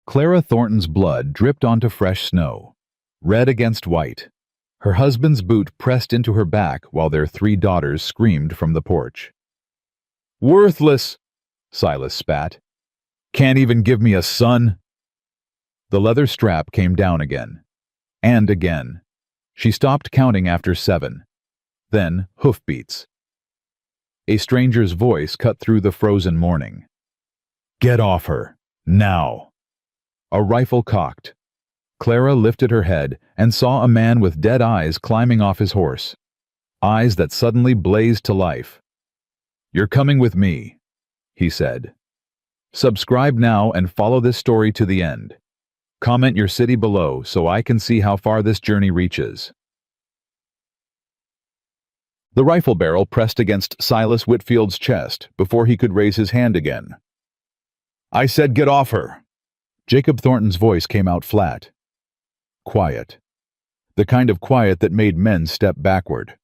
Clara Thornton's blood dripped onto fresh snow, red against white. Her husband's boot pressed into her back while their 3 daughters screamed from the porch. "Worthless!" Silas spat. "Can't even give me a son!" The leather strap came down again. And again. She stopped counting after 7. Then hoofbeats. A stranger's voice cut through the frozen morning. "Get off her! Now!" A rifle cocked. Clara lifted her head and saw a man with dead eyes climbing off his horse. Eyes that suddenly blazed to life. "You're coming with me," he said. Subscribe now and follow this story to the end. Comment your city below so I can see how far this journey reaches. The rifle barrel pressed against Silas Whitfield's chest before he could raise his hand again. "I said get off her!" Jacob Thornton's voice came out flat. Quiet. The kind of quiet that made men step backward.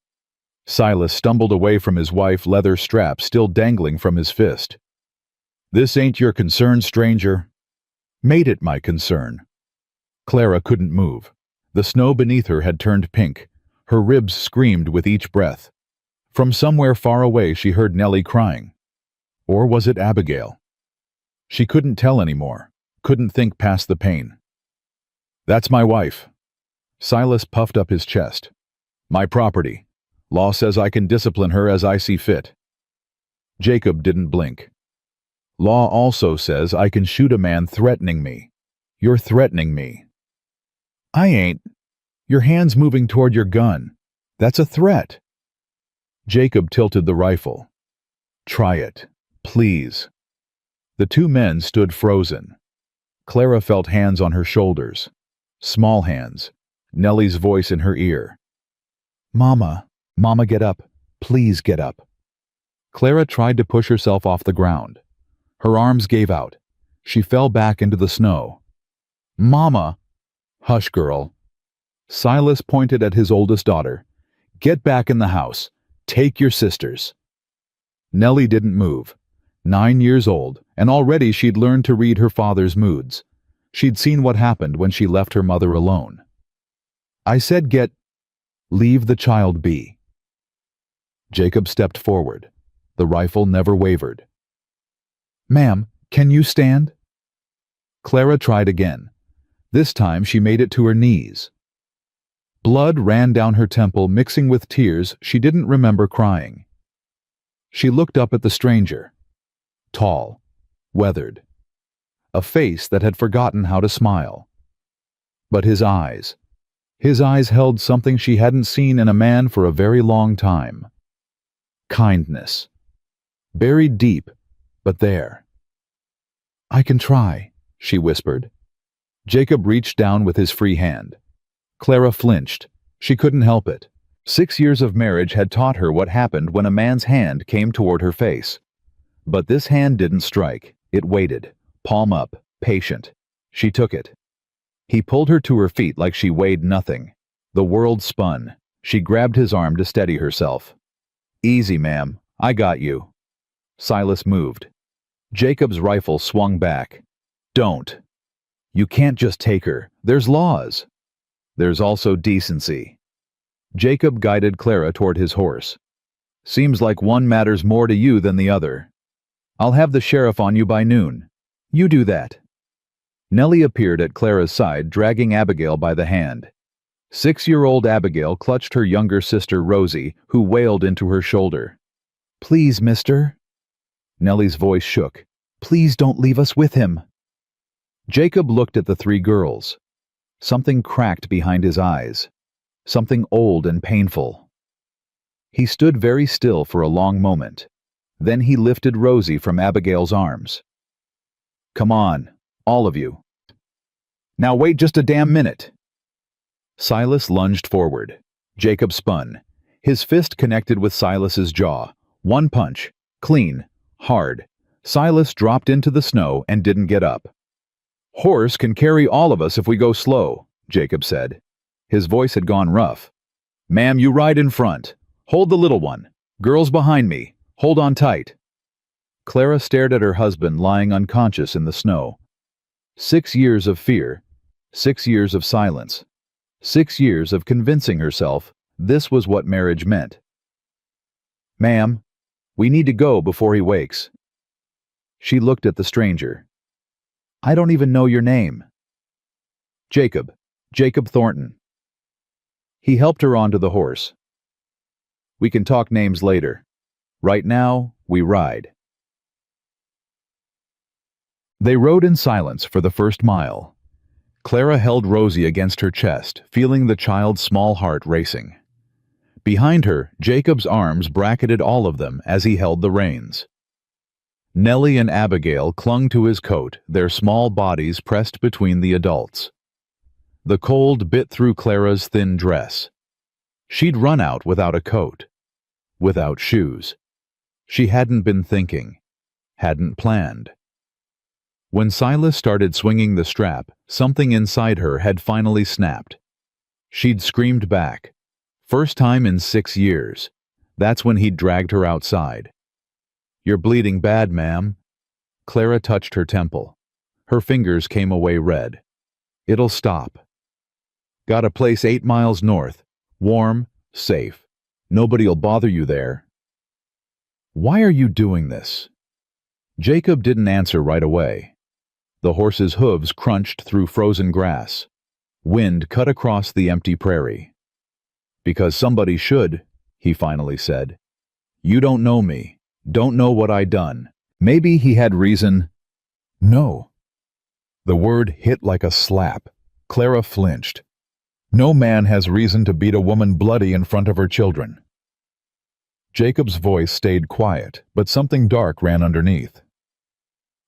Silas stumbled away from his wife's leather strap still dangling from his fist. "This ain't your concern, stranger." "Made it my concern." Clara couldn't move. The snow beneath her had turned pink. Her ribs screamed with each breath. From somewhere far away she heard Nellie crying. Or was it Abigail? She couldn't tell anymore, couldn't think past the pain. "That's my wife." Silas puffed up his chest. "My property. Law says I can discipline her as I see fit." Jacob didn't blink. "Law also says I can shoot a man threatening me. You're threatening me." "I ain't. Your hand's moving toward your gun. That's a threat." Jacob tilted the rifle. "Try it, please." The 2 men stood frozen. Clara felt hands on her shoulders. Small hands. Nellie's voice in her ear. "Mama, Mama, get up. Please get up." Clara tried to push herself off the ground. Her arms gave out. She fell back into the snow. "Mama!" "Hush, girl." Silas pointed at his oldest daughter. "Get back in the house. Take your sisters." Nellie didn't move. 9 years old, and already she'd learned to read her father's moods. She'd seen what happened when she left her mother alone. "I said leave the child be." Jacob stepped forward. The rifle never wavered. "Ma'am, can you stand?" Clara tried again. This time she made it to her knees. Blood ran down her temple, mixing with tears she didn't remember crying. She looked up at the stranger. Tall, weathered. A face that had forgotten how to smile. But his eyes held something she hadn't seen in a man for a very long time. Kindness. Buried deep, but there. "I can try," she whispered. Jacob reached down with his free hand. Clara flinched. She couldn't help it. 6 years of marriage had taught her what happened when a man's hand came toward her face. But this hand didn't strike. It waited, palm up, patient. She took it. He pulled her to her feet like she weighed nothing. The world spun. She grabbed his arm to steady herself. "Easy, ma'am. I got you." Silas moved. Jacob's rifle swung back. "Don't. You can't just take her. There's laws." "There's also decency." Jacob guided Clara toward his horse. "Seems like one matters more to you than the other. I'll have the sheriff on you by noon. You do that." Nellie appeared at Clara's side, dragging Abigail by the hand. 6-year-old Abigail clutched her younger sister Rosie, who wailed into her shoulder. "Please, mister." Nellie's voice shook. "Please don't leave us with him." Jacob looked at the 3 girls. Something cracked behind his eyes. Something old and painful. He stood very still for a long moment. Then he lifted Rosie from Abigail's arms. "Come on, all of you. Now wait just a damn minute." Silas lunged forward. Jacob spun. His fist connected with Silas's jaw. One punch. Clean. Hard. Silas dropped into the snow and didn't get up. "Horse can carry all of us if we go slow," Jacob said. His voice had gone rough. "Ma'am, you ride in front. Hold the little one. Girls behind me. Hold on tight." Clara stared at her husband lying unconscious in the snow. 6 years of fear, 6 years of silence, 6 years of convincing herself this was what marriage meant. "Ma'am, we need to go before he wakes." She looked at the stranger. "I don't even know your name." "Jacob. Jacob Thornton." He helped her onto the horse. "We can talk names later. Right now, we ride." They rode in silence for the first mile. Clara held Rosie against her chest, feeling the child's small heart racing. Behind her, Jacob's arms bracketed all of them as he held the reins. Nellie and Abigail clung to his coat, their small bodies pressed between the adults. The cold bit through Clara's thin dress. She'd run out without a coat, without shoes. She hadn't been thinking, hadn't planned. When Silas started swinging the strap, something inside her had finally snapped. She'd screamed back. First time in 6 years. That's when he'd dragged her outside. "You're bleeding bad, ma'am." Clara touched her temple. Her fingers came away red. "It'll stop." "Got a place 8 miles north. Warm, safe. Nobody'll bother you there." "Why are you doing this?" Jacob didn't answer right away. The horse's hooves crunched through frozen grass. Wind cut across the empty prairie. "Because somebody should," he finally said. "You don't know me. Don't know what I done." Maybe he had reason. "No." The word hit like a slap. Clara flinched. "No man has reason to beat a woman bloody in front of her children." Jacob's voice stayed quiet, but something dark ran underneath.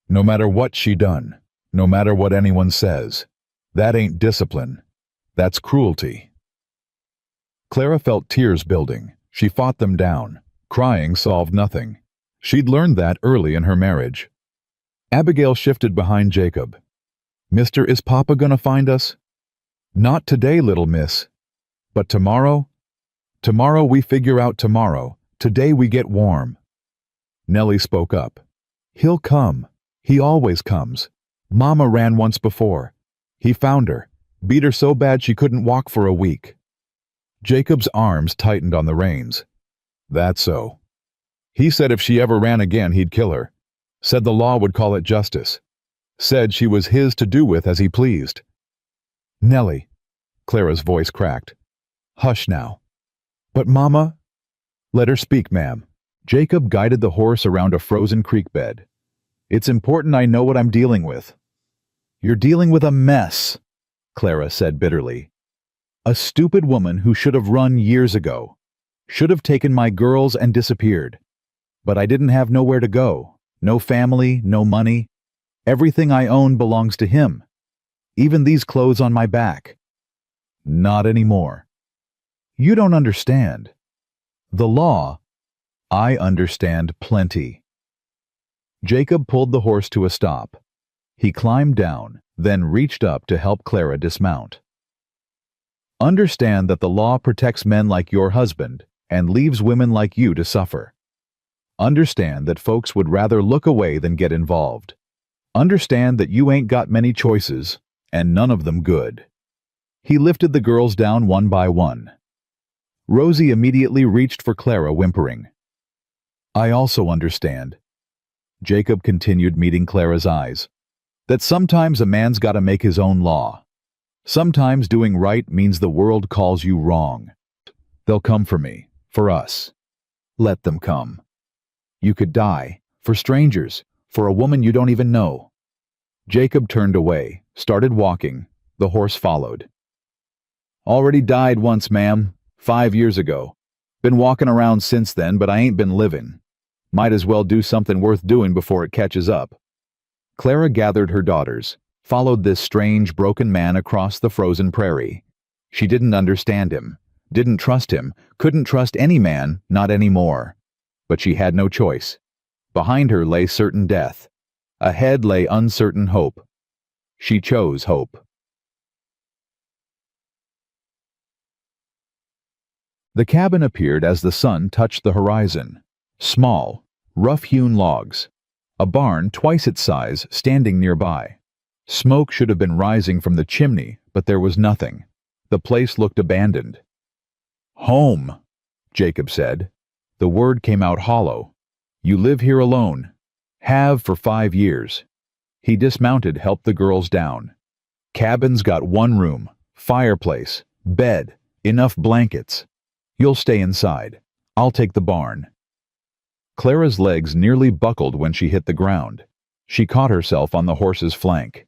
"No matter what she done, no matter what anyone says, that ain't discipline. That's cruelty." Clara felt tears building. She fought them down. Crying solved nothing. She'd learned that early in her marriage. Abigail shifted behind Jacob. "Mister, is Papa gonna find us?" "Not today, little miss. But tomorrow? Tomorrow we figure out tomorrow. Today we get warm." Nellie spoke up. "He'll come. He always comes. Mama ran once before. He found her, beat her so bad she couldn't walk for a week." Jacob's arms tightened on the reins. "That's so. He said if she ever ran again, he'd kill her. Said the law would call it justice. Said she was his to do with as he pleased." "Nellie," Clara's voice cracked. "Hush now." "But Mama—" "Let her speak, ma'am." Jacob guided the horse around a frozen creek bed. "It's important I know what I'm dealing with." "You're dealing with a mess," Clara said bitterly. "A stupid woman who should have run years ago. Should have taken my girls and disappeared. But I didn't have nowhere to go. No family, no money. Everything I own belongs to him. Even these clothes on my back." "Not anymore." "You don't understand. The law—" "I understand plenty." Jacob pulled the horse to a stop. He climbed down, then reached up to help Clara dismount. "Understand that the law protects men like your husband and leaves women like you to suffer. Understand that folks would rather look away than get involved. Understand that you ain't got many choices, and none of them good." He lifted the girls down one by one. Rosie immediately reached for Clara, whimpering. "I also understand," Jacob continued, meeting Clara's eyes, "that sometimes a man's gotta make his own law. Sometimes doing right means the world calls you wrong. They'll come for me, for us. Let them come. You could die, for strangers, for a woman you don't even know." Jacob turned away, started walking. The horse followed. "Already died once, ma'am, 5 years ago. Been walking around since then, but I ain't been living. Might as well do something worth doing before it catches up." Clara gathered her daughters, followed this strange, broken man across the frozen prairie. She didn't understand him, didn't trust him, couldn't trust any man, not anymore. But she had no choice. Behind her lay certain death. Ahead lay uncertain hope. She chose hope. The cabin appeared as the sun touched the horizon. Small, rough-hewn logs. A barn twice its size standing nearby. Smoke should have been rising from the chimney, but there was nothing. The place looked abandoned. "Home," Jacob said. The word came out hollow. "You live here alone. Have for 5 years." He dismounted, helped the girls down. "Cabin's got one room, fireplace, bed, enough blankets. You'll stay inside. I'll take the barn." Clara's legs nearly buckled when she hit the ground. She caught herself on the horse's flank.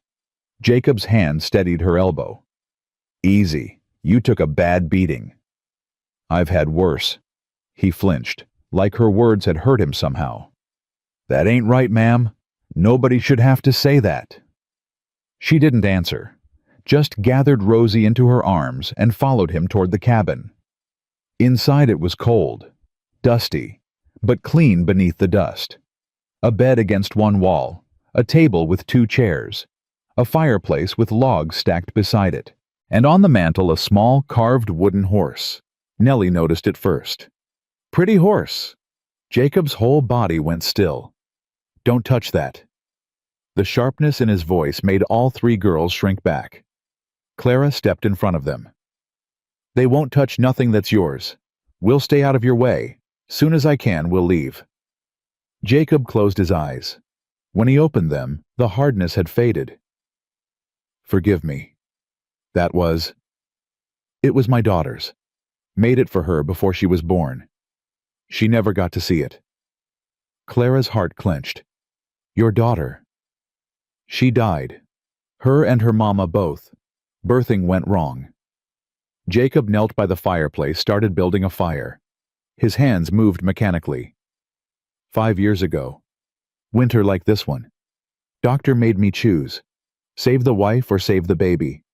Jacob's hand steadied her elbow. "Easy. You took a bad beating." "I've had worse." He flinched, like her words had hurt him somehow. "That ain't right, ma'am. Nobody should have to say that." She didn't answer, just gathered Rosie into her arms and followed him toward the cabin. Inside it was cold, dusty, but clean beneath the dust. A bed against one wall, a table with 2 chairs, a fireplace with logs stacked beside it, and on the mantel a small carved wooden horse. Nellie noticed it first. "Pretty horse." Jacob's whole body went still. "Don't touch that." The sharpness in his voice made all 3 girls shrink back. Clara stepped in front of them. "They won't touch nothing that's yours. We'll stay out of your way. Soon as I can, we'll leave." Jacob closed his eyes. When he opened them, the hardness had faded. "Forgive me. That was... It was my daughter's. Made it for her before she was born. She never got to see it." Clara's heart clenched. "Your daughter." "She died. Her and her mama both. Birthing went wrong." Jacob knelt by the fireplace, started building a fire. His hands moved mechanically. 5 years ago. Winter like this one. Doctor made me choose. Save the wife or save the baby.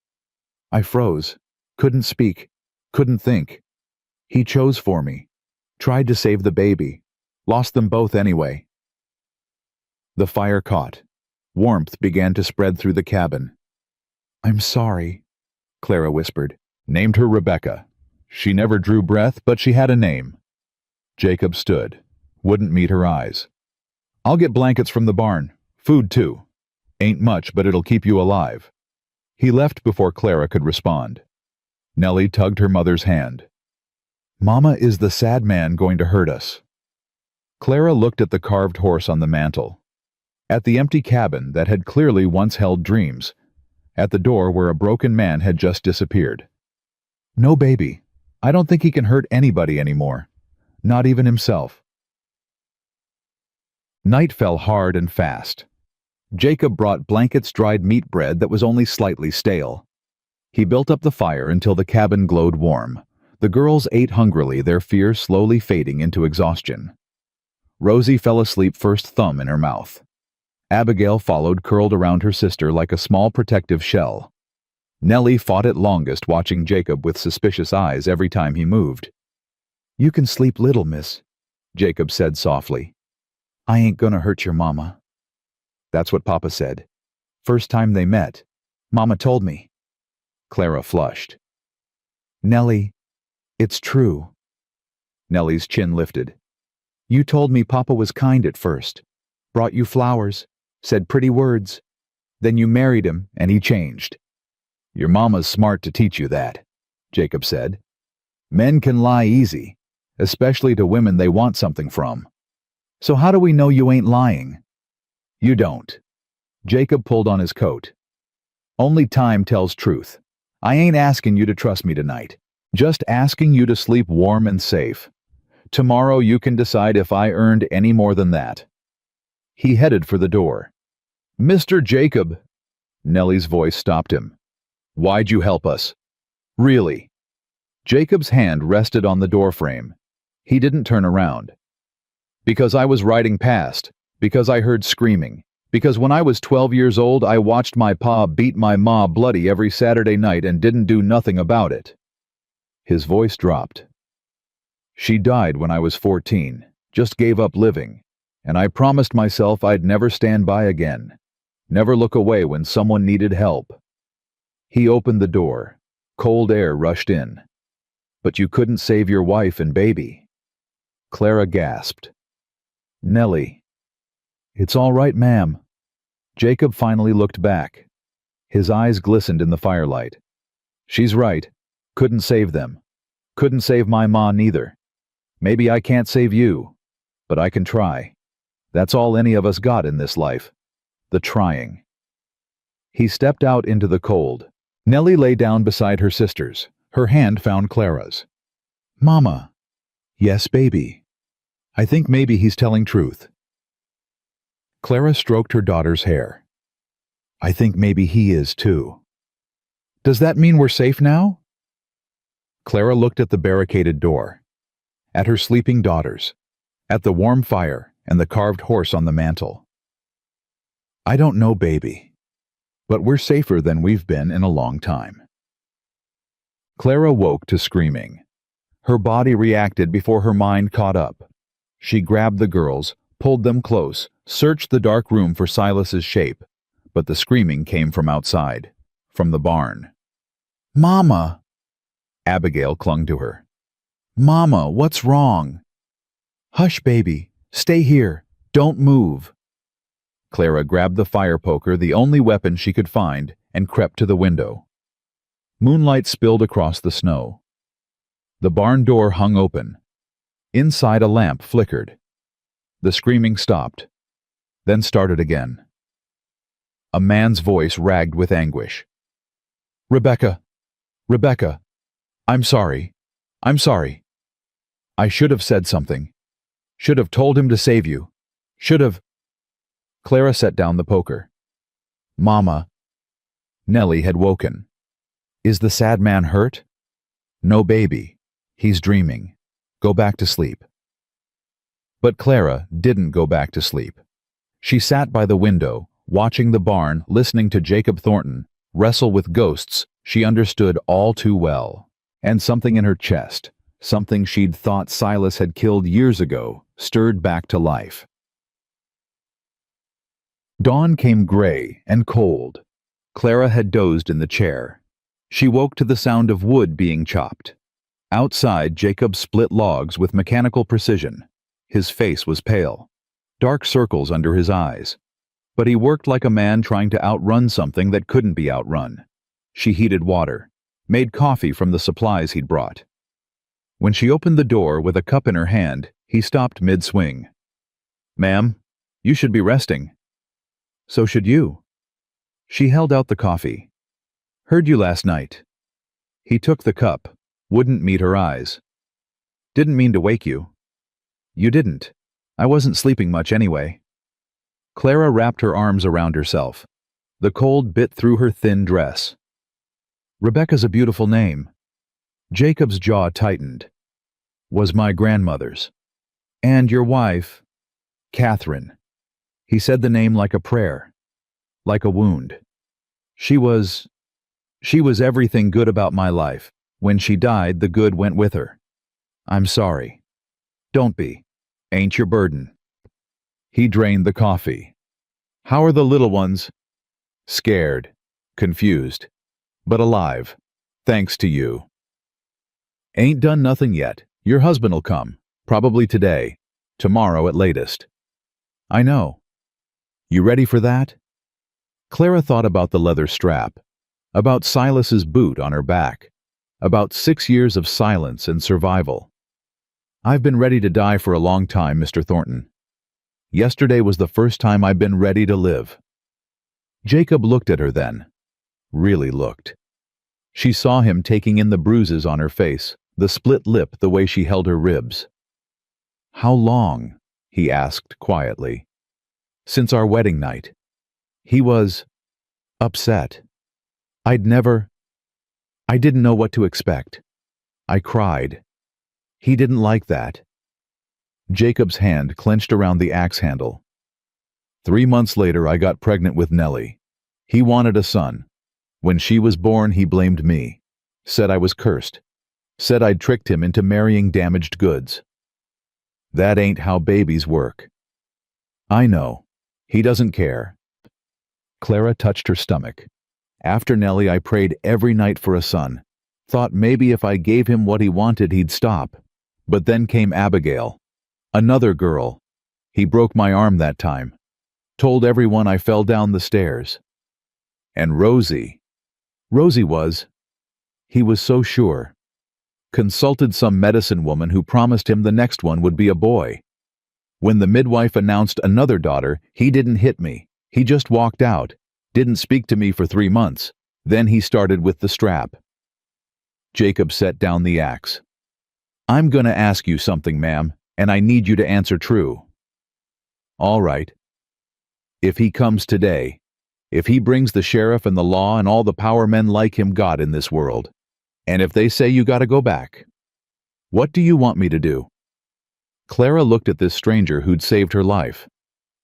I froze. Couldn't speak. Couldn't think. He chose for me. Tried to save the baby. Lost them both anyway. The fire caught. Warmth began to spread through the cabin. "I'm sorry," Clara whispered. Named her Rebecca. She never drew breath, but she had a name. Jacob stood. Wouldn't meet her eyes. "I'll get blankets from the barn. Food, too. Ain't much, but it'll keep you alive." He left before Clara could respond. Nellie tugged her mother's hand. "Mama is the sad man going to hurt us." Clara looked at the carved horse on the mantel. At the empty cabin that had clearly once held dreams. At the door where a broken man had just disappeared. "No baby. I don't think he can hurt anybody anymore. Not even himself." Night fell hard and fast. Jacob brought blankets, dried meat bread that was only slightly stale. He built up the fire until the cabin glowed warm. The girls ate hungrily, their fear slowly fading into exhaustion. Rosie fell asleep, first thumb in her mouth. Abigail followed, curled around her sister like a small protective shell. Nellie fought it longest, watching Jacob with suspicious eyes every time he moved. "You can sleep little, miss," Jacob said softly. "I ain't gonna hurt your mama." That's what Papa said. First time they met. Mama told me. Clara flushed. "Nellie, it's true." Nellie's chin lifted. "You told me Papa was kind at first. Brought you flowers. Said pretty words. Then you married him, and he changed." "Your mama's smart to teach you that," Jacob said. "Men can lie easy, especially to women they want something from. So how do we know you ain't lying?" "You don't." Jacob pulled on his coat. "Only time tells truth. I ain't asking you to trust me tonight. Just asking you to sleep warm and safe. Tomorrow you can decide if I earned any more than that." He headed for the door. "Mr. Jacob!" Nellie's voice stopped him. "Why'd you help us? Really?" Jacob's hand rested on the doorframe. He didn't turn around. "Because I was riding past. Because I heard screaming. Because when I was 12 years old, I watched my pa beat my ma bloody every Saturday night and didn't do nothing about it." His voice dropped. "She died when I was 14. Just gave up living. And I promised myself I'd never stand by again. Never look away when someone needed help." He opened the door. Cold air rushed in. "But you couldn't save your wife and baby." Clara gasped. "Nellie." "It's all right, ma'am." Jacob finally looked back. His eyes glistened in the firelight. She's right. Couldn't save them. Couldn't save my ma neither. Maybe I can't save you, but I can try. That's all any of us got in this life. The trying. He stepped out into the cold. Nellie lay down beside her sisters. Her hand found Clara's. Mama. Yes, baby. I think maybe he's telling truth. Clara stroked her daughter's hair. I think maybe he is too. Does that mean we're safe now? Clara looked at the barricaded door, at her sleeping daughters, at the warm fire and the carved horse on the mantel. I don't know, baby, but we're safer than we've been in a long time. Clara woke to screaming. Her body reacted before her mind caught up. She grabbed the girls, pulled them close, searched the dark room for Silas's shape, but the screaming came from outside, from the barn. Mama! Abigail clung to her. Mama, what's wrong? Hush, baby. Stay here. Don't move. Clara grabbed the fire poker, the only weapon she could find, and crept to the window. Moonlight spilled across the snow. The barn door hung open. Inside, a lamp flickered. The screaming stopped, then started again. A man's voice ragged with anguish. Rebecca! Rebecca! I'm sorry. I'm sorry. I should have said something. Should have told him to save you. Should have... Clara set down the poker. Mama. Nellie had woken. Is the sad man hurt? No, baby. He's dreaming. Go back to sleep. But Clara didn't go back to sleep. She sat by the window, watching the barn, listening to Jacob Thornton wrestle with ghosts she understood all too well. And something in her chest, something she'd thought Silas had killed years ago, stirred back to life. Dawn came gray and cold. Clara had dozed in the chair. She woke to the sound of wood being chopped. Outside, Jacob split logs with mechanical precision. His face was pale, dark circles under his eyes. But he worked like a man trying to outrun something that couldn't be outrun. She heated water, made coffee from the supplies he'd brought. When she opened the door with a cup in her hand, he stopped mid-swing. Ma'am, you should be resting. So should you. She held out the coffee. Heard you last night. He took the cup, wouldn't meet her eyes. Didn't mean to wake you. You didn't. I wasn't sleeping much anyway. Clara wrapped her arms around herself. The cold bit through her thin dress. Rebecca's a beautiful name. Jacob's jaw tightened. Was my grandmother's. And your wife, Catherine. He said the name like a prayer, like a wound. She was everything good about my life. When she died, the good went with her. I'm sorry. Don't be. Ain't your burden. He drained the coffee. How are the little ones? Scared, confused, but alive, thanks to you. Ain't done nothing yet. Your husband'll come, probably today, tomorrow at latest. I know. You ready for that? Clara thought about the leather strap, about Silas's boot on her back, about 6 years of silence and survival. I've been ready to die for a long time, Mr. Thornton. Yesterday was the first time I've been ready to live. Jacob looked at her then. Really looked. She saw him taking in the bruises on her face, the split lip, the way she held her ribs. How long? He asked quietly. Since our wedding night. He was upset. I didn't know what to expect. I cried. He didn't like that. Jacob's hand clenched around the axe handle. 3 months later, I got pregnant with Nellie. He wanted a son. When she was born, he blamed me. Said I was cursed. Said I'd tricked him into marrying damaged goods. That ain't how babies work. I know. He doesn't care. Clara touched her stomach. After Nellie, I prayed every night for a son. Thought maybe if I gave him what he wanted, he'd stop. But then came Abigail. Another girl. He broke my arm that time. Told everyone I fell down the stairs. And Rosie. Rosie was. He was so sure. Consulted some medicine woman who promised him the next one would be a boy. When the midwife announced another daughter, he didn't hit me. He just walked out, didn't speak to me for 3 months. Then he started with the strap. Jacob set down the axe. I'm gonna ask you something, ma'am, and I need you to answer true. All right. If he comes today, if he brings the sheriff and the law and all the power men like him got in this world, and if they say you gotta go back, what do you want me to do? Clara looked at this stranger who'd saved her life,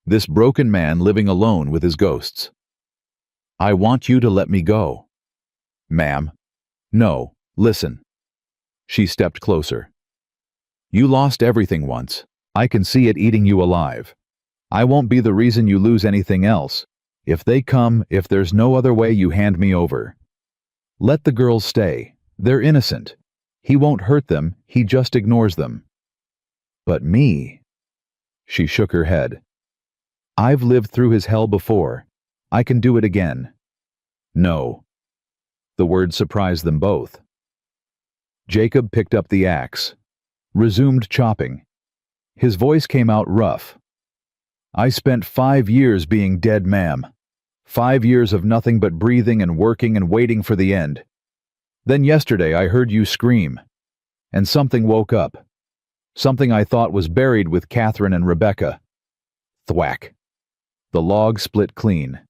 this broken man living alone with his ghosts. I want you to let me go. Ma'am. No, listen. She stepped closer. You lost everything once. I can see it eating you alive. I won't be the reason you lose anything else. If they come, if there's no other way, you hand me over. Let the girls stay. They're innocent. He won't hurt them, he just ignores them. But me? She shook her head. I've lived through his hell before. I can do it again. No. The word surprised them both. Jacob picked up the axe, resumed chopping. His voice came out rough. I spent 5 years being dead, ma'am. 5 years of nothing but breathing and working and waiting for the end. Then yesterday I heard you scream, and something woke up. Something I thought was buried with Catherine and Rebecca. Thwack. The log split clean.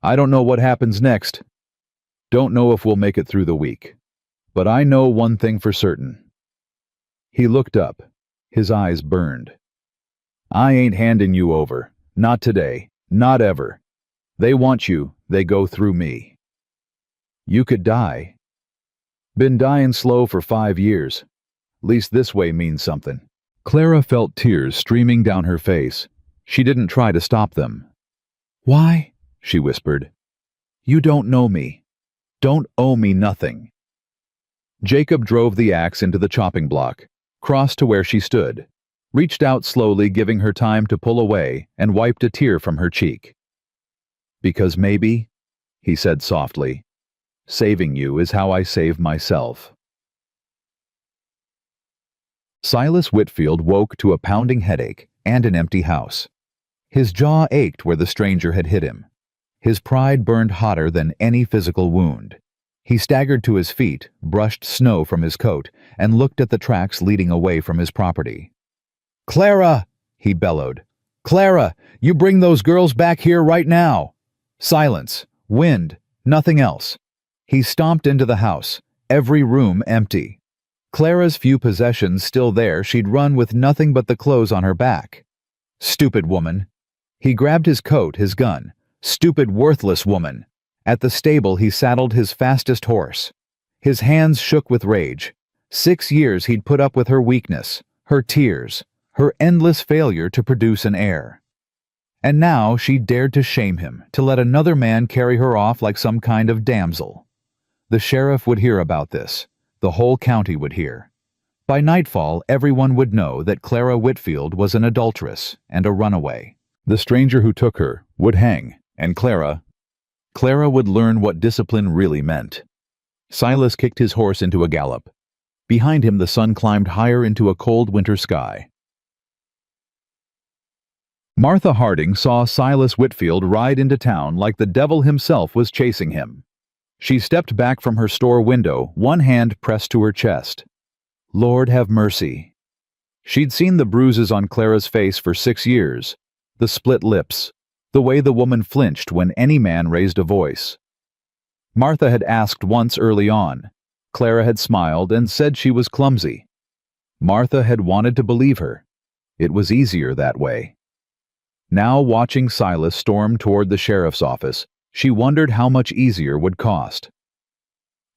I don't know what happens next. Don't know if we'll make it through the week. But I know one thing for certain. He looked up. His eyes burned. I ain't handing you over. Not today. Not ever. They want you. They go through me. You could die. Been dying slow for 5 years. Least this way means something. Clara felt tears streaming down her face. She didn't try to stop them. Why? She whispered. You don't know me. Don't owe me nothing. Jacob drove the axe into the chopping block, crossed to where she stood, reached out slowly, giving her time to pull away, and wiped a tear from her cheek. Because maybe, he said softly, saving you is how I save myself. Silas Whitfield woke to a pounding headache and an empty house. His jaw ached where the stranger had hit him. His pride burned hotter than any physical wound. He staggered to his feet, brushed snow from his coat, and looked at the tracks leading away from his property. Clara! He bellowed. Clara, you bring those girls back here right now! Silence, wind, nothing else. He stomped into the house, every room empty. Clara's few possessions still there, she'd run with nothing but the clothes on her back. Stupid woman. He grabbed his coat, his gun. Stupid, worthless woman. At the stable he saddled his fastest horse. His hands shook with rage. 6 years he'd put up with her weakness, her tears, her endless failure to produce an heir. And now she dared to shame him, to let another man carry her off like some kind of damsel. The sheriff would hear about this. The whole county would hear. By nightfall, everyone would know that Clara Whitfield was an adulteress and a runaway. The stranger who took her would hang, and Clara would learn what discipline really meant. Silas kicked his horse into a gallop. Behind him the sun climbed higher into a cold winter sky. Martha Harding saw Silas Whitfield ride into town like the devil himself was chasing him. She stepped back from her store window, one hand pressed to her chest. Lord have mercy. She'd seen the bruises on Clara's face for 6 years, the split lips, the way the woman flinched when any man raised a voice. Martha had asked once early on. Clara had smiled and said she was clumsy. Martha had wanted to believe her. It was easier that way. Now, watching Silas storm toward the sheriff's office, she wondered how much easier would cost.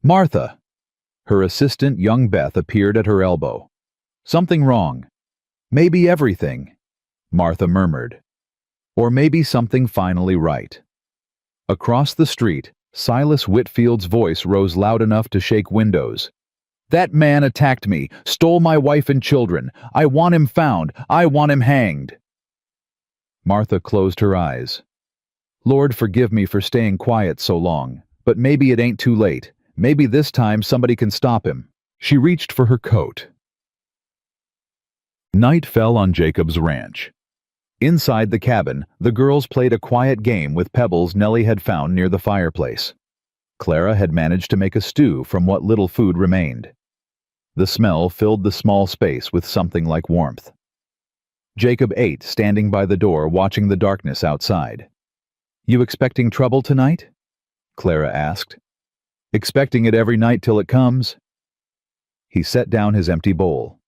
Martha! Her assistant, young Beth, appeared at her elbow. Something wrong. Maybe everything, Martha murmured. Or maybe something finally right. Across the street, Silas Whitfield's voice rose loud enough to shake windows. That man attacked me, stole my wife and children. I want him found. I want him hanged. Martha closed her eyes. Lord, forgive me for staying quiet so long, but maybe it ain't too late. Maybe this time somebody can stop him. She reached for her coat. Night fell on Jacob's ranch. Inside the cabin, the girls played a quiet game with pebbles Nellie had found near the fireplace. Clara had managed to make a stew from what little food remained. The smell filled the small space with something like warmth. Jacob ate, standing by the door watching the darkness outside. "You expecting trouble tonight?" Clara asked. "Expecting it every night till it comes." He set down his empty bowl.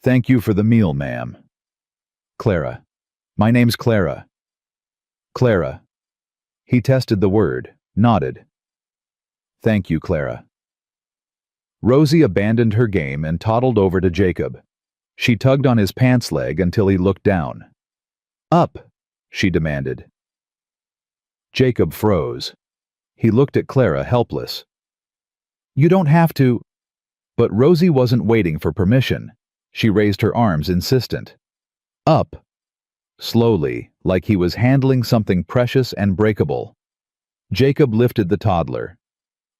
"Thank you for the meal, ma'am." "Clara. My name's Clara." "Clara." He tested the word, nodded. "Thank you, Clara." Rosie abandoned her game and toddled over to Jacob. She tugged on his pants leg until he looked down. "Up," she demanded. Jacob froze. He looked at Clara, helpless. "You don't have to." But Rosie wasn't waiting for permission. She raised her arms, insistent. "Up." Slowly, like he was handling something precious and breakable. Jacob lifted the toddler.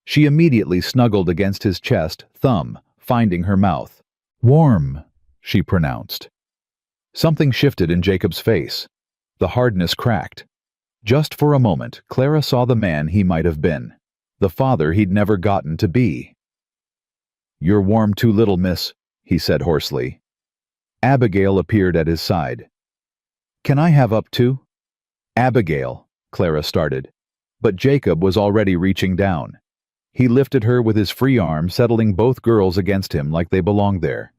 She immediately snuggled against his chest, thumb finding her mouth. "Warm," she pronounced. Something shifted in Jacob's face. The hardness cracked. Just for a moment, Clara saw the man he might have been, the father he'd never gotten to be. "You're warm too little, miss," he said hoarsely. Abigail appeared at his side. "Can I have up too?" "Abigail," Clara started, but Jacob was already reaching down. He lifted her with his free arm, settling both girls against him like they belonged there.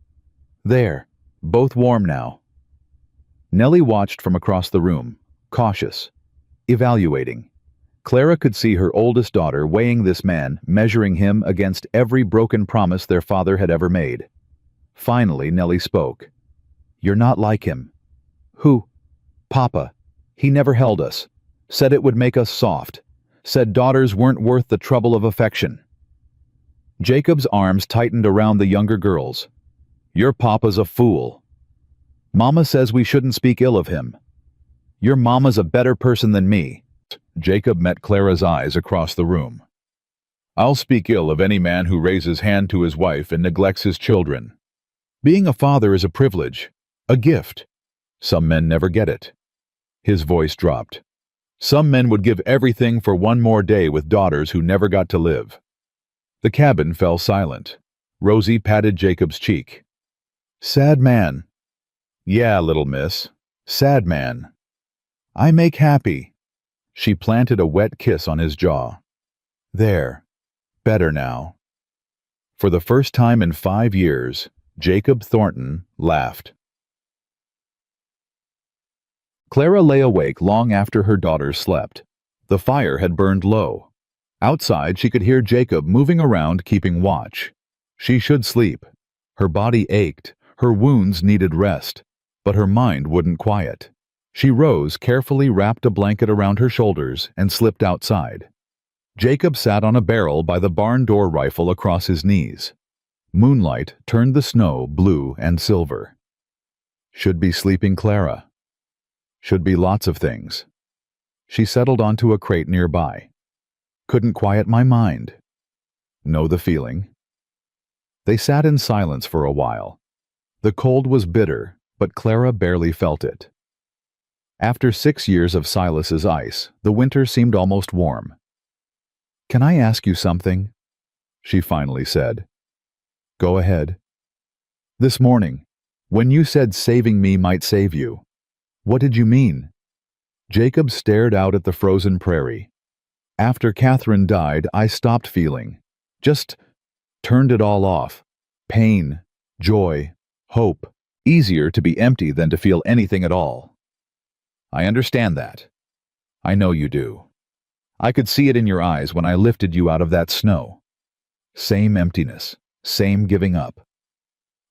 "There, both warm now." Nellie watched from across the room, cautious, evaluating. Clara could see her oldest daughter weighing this man, measuring him against every broken promise their father had ever made. Finally, Nellie spoke. "You're not like him." "Who?" "Papa. He never held us. Said it would make us soft. Said daughters weren't worth the trouble of affection." Jacob's arms tightened around the younger girls. "Your papa's a fool. Mama says we shouldn't speak ill of him. Your mama's a better person than me." Jacob met Clara's eyes across the room. "I'll speak ill of any man who raises hand to his wife and neglects his children. Being a father is a privilege, a gift. Some men never get it." His voice dropped. "Some men would give everything for one more day with daughters who never got to live." The cabin fell silent. Rosie patted Jacob's cheek. "Sad man." "Yeah, little miss. Sad man. I make happy." She planted a wet kiss on his jaw. "There. Better now." For the first time in 5 years, Jacob Thornton laughed. Clara lay awake long after her daughters slept. The fire had burned low. Outside, she could hear Jacob moving around, keeping watch. She should sleep. Her body ached, her wounds needed rest, but her mind wouldn't quiet. She rose, carefully wrapped a blanket around her shoulders, and slipped outside. Jacob sat on a barrel by the barn door rifle across his knees. Moonlight turned the snow blue and silver. Should be sleeping Clara. Should be lots of things. She settled onto a crate nearby. Couldn't quiet my mind. Know the feeling. They sat in silence for a while. The cold was bitter, but Clara barely felt it. After 6 years of Silas's ice, the winter seemed almost warm. "Can I ask you something?" she finally said. "Go ahead." "This morning, when you said saving me might save you, what did you mean?" Jacob stared out at the frozen prairie. "After Catherine died, I stopped feeling. Just turned it all off. Pain, joy, hope. Easier to be empty than to feel anything at all." "I understand that. I know you do. I could see it in your eyes when I lifted you out of that snow. Same emptiness, same giving up."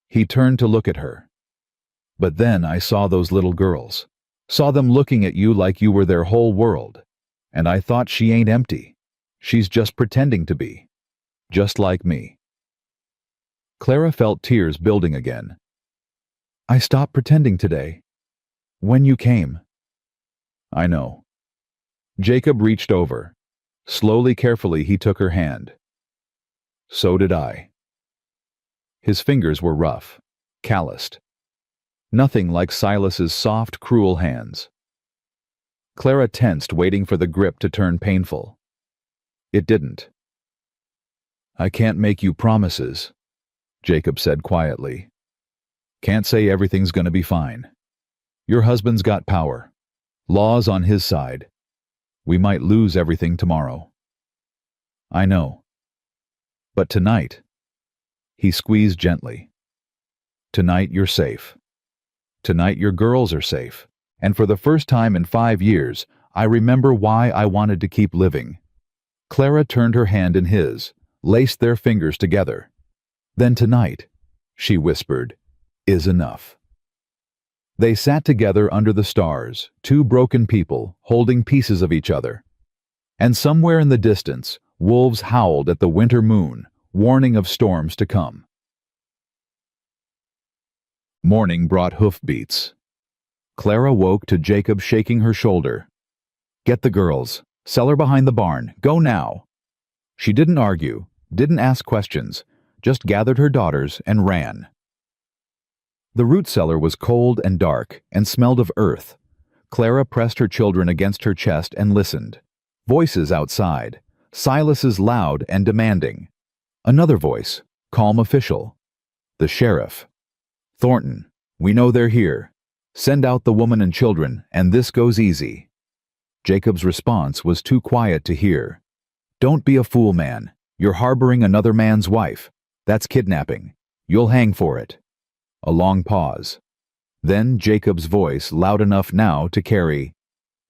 He turned to look at her. "But then I saw those little girls. Saw them looking at you like you were their whole world. And I thought she ain't empty. She's just pretending to be. Just like me." Clara felt tears building again. "I stopped pretending today. When you came." "I know. Jacob reached over. Slowly, carefully, he took her hand. So did I. His fingers were rough, calloused. Nothing like Silas's soft, cruel hands. Clara tensed, waiting for the grip to turn painful. It didn't. I can't make you promises, Jacob said quietly. Can't say everything's gonna be fine. Your husband's got power. Law's on his side. We might lose everything tomorrow. I know. But tonight, he squeezed gently. Tonight you're safe. Tonight your girls are safe. And for the first time in 5 years, I remember why I wanted to keep living. Clara turned her hand in his, laced their fingers together. Then tonight, she whispered, is enough. They sat together under the stars, two broken people holding pieces of each other. And somewhere in the distance, wolves howled at the winter moon, warning of storms to come. Morning brought hoofbeats. Clara woke to Jacob shaking her shoulder. Get the girls. Cellar behind the barn. Go now. She didn't argue, didn't ask questions, just gathered her daughters and ran. The root cellar was cold and dark and smelled of earth. Clara pressed her children against her chest and listened. Voices outside, Silas's loud and demanding. Another voice, calm official. The sheriff. Thornton, we know they're here. Send out the woman and children, and this goes easy. Jacob's response was too quiet to hear. Don't be a fool, man. You're harboring another man's wife. That's kidnapping. You'll hang for it. A long pause. Then Jacob's voice, loud enough now to carry.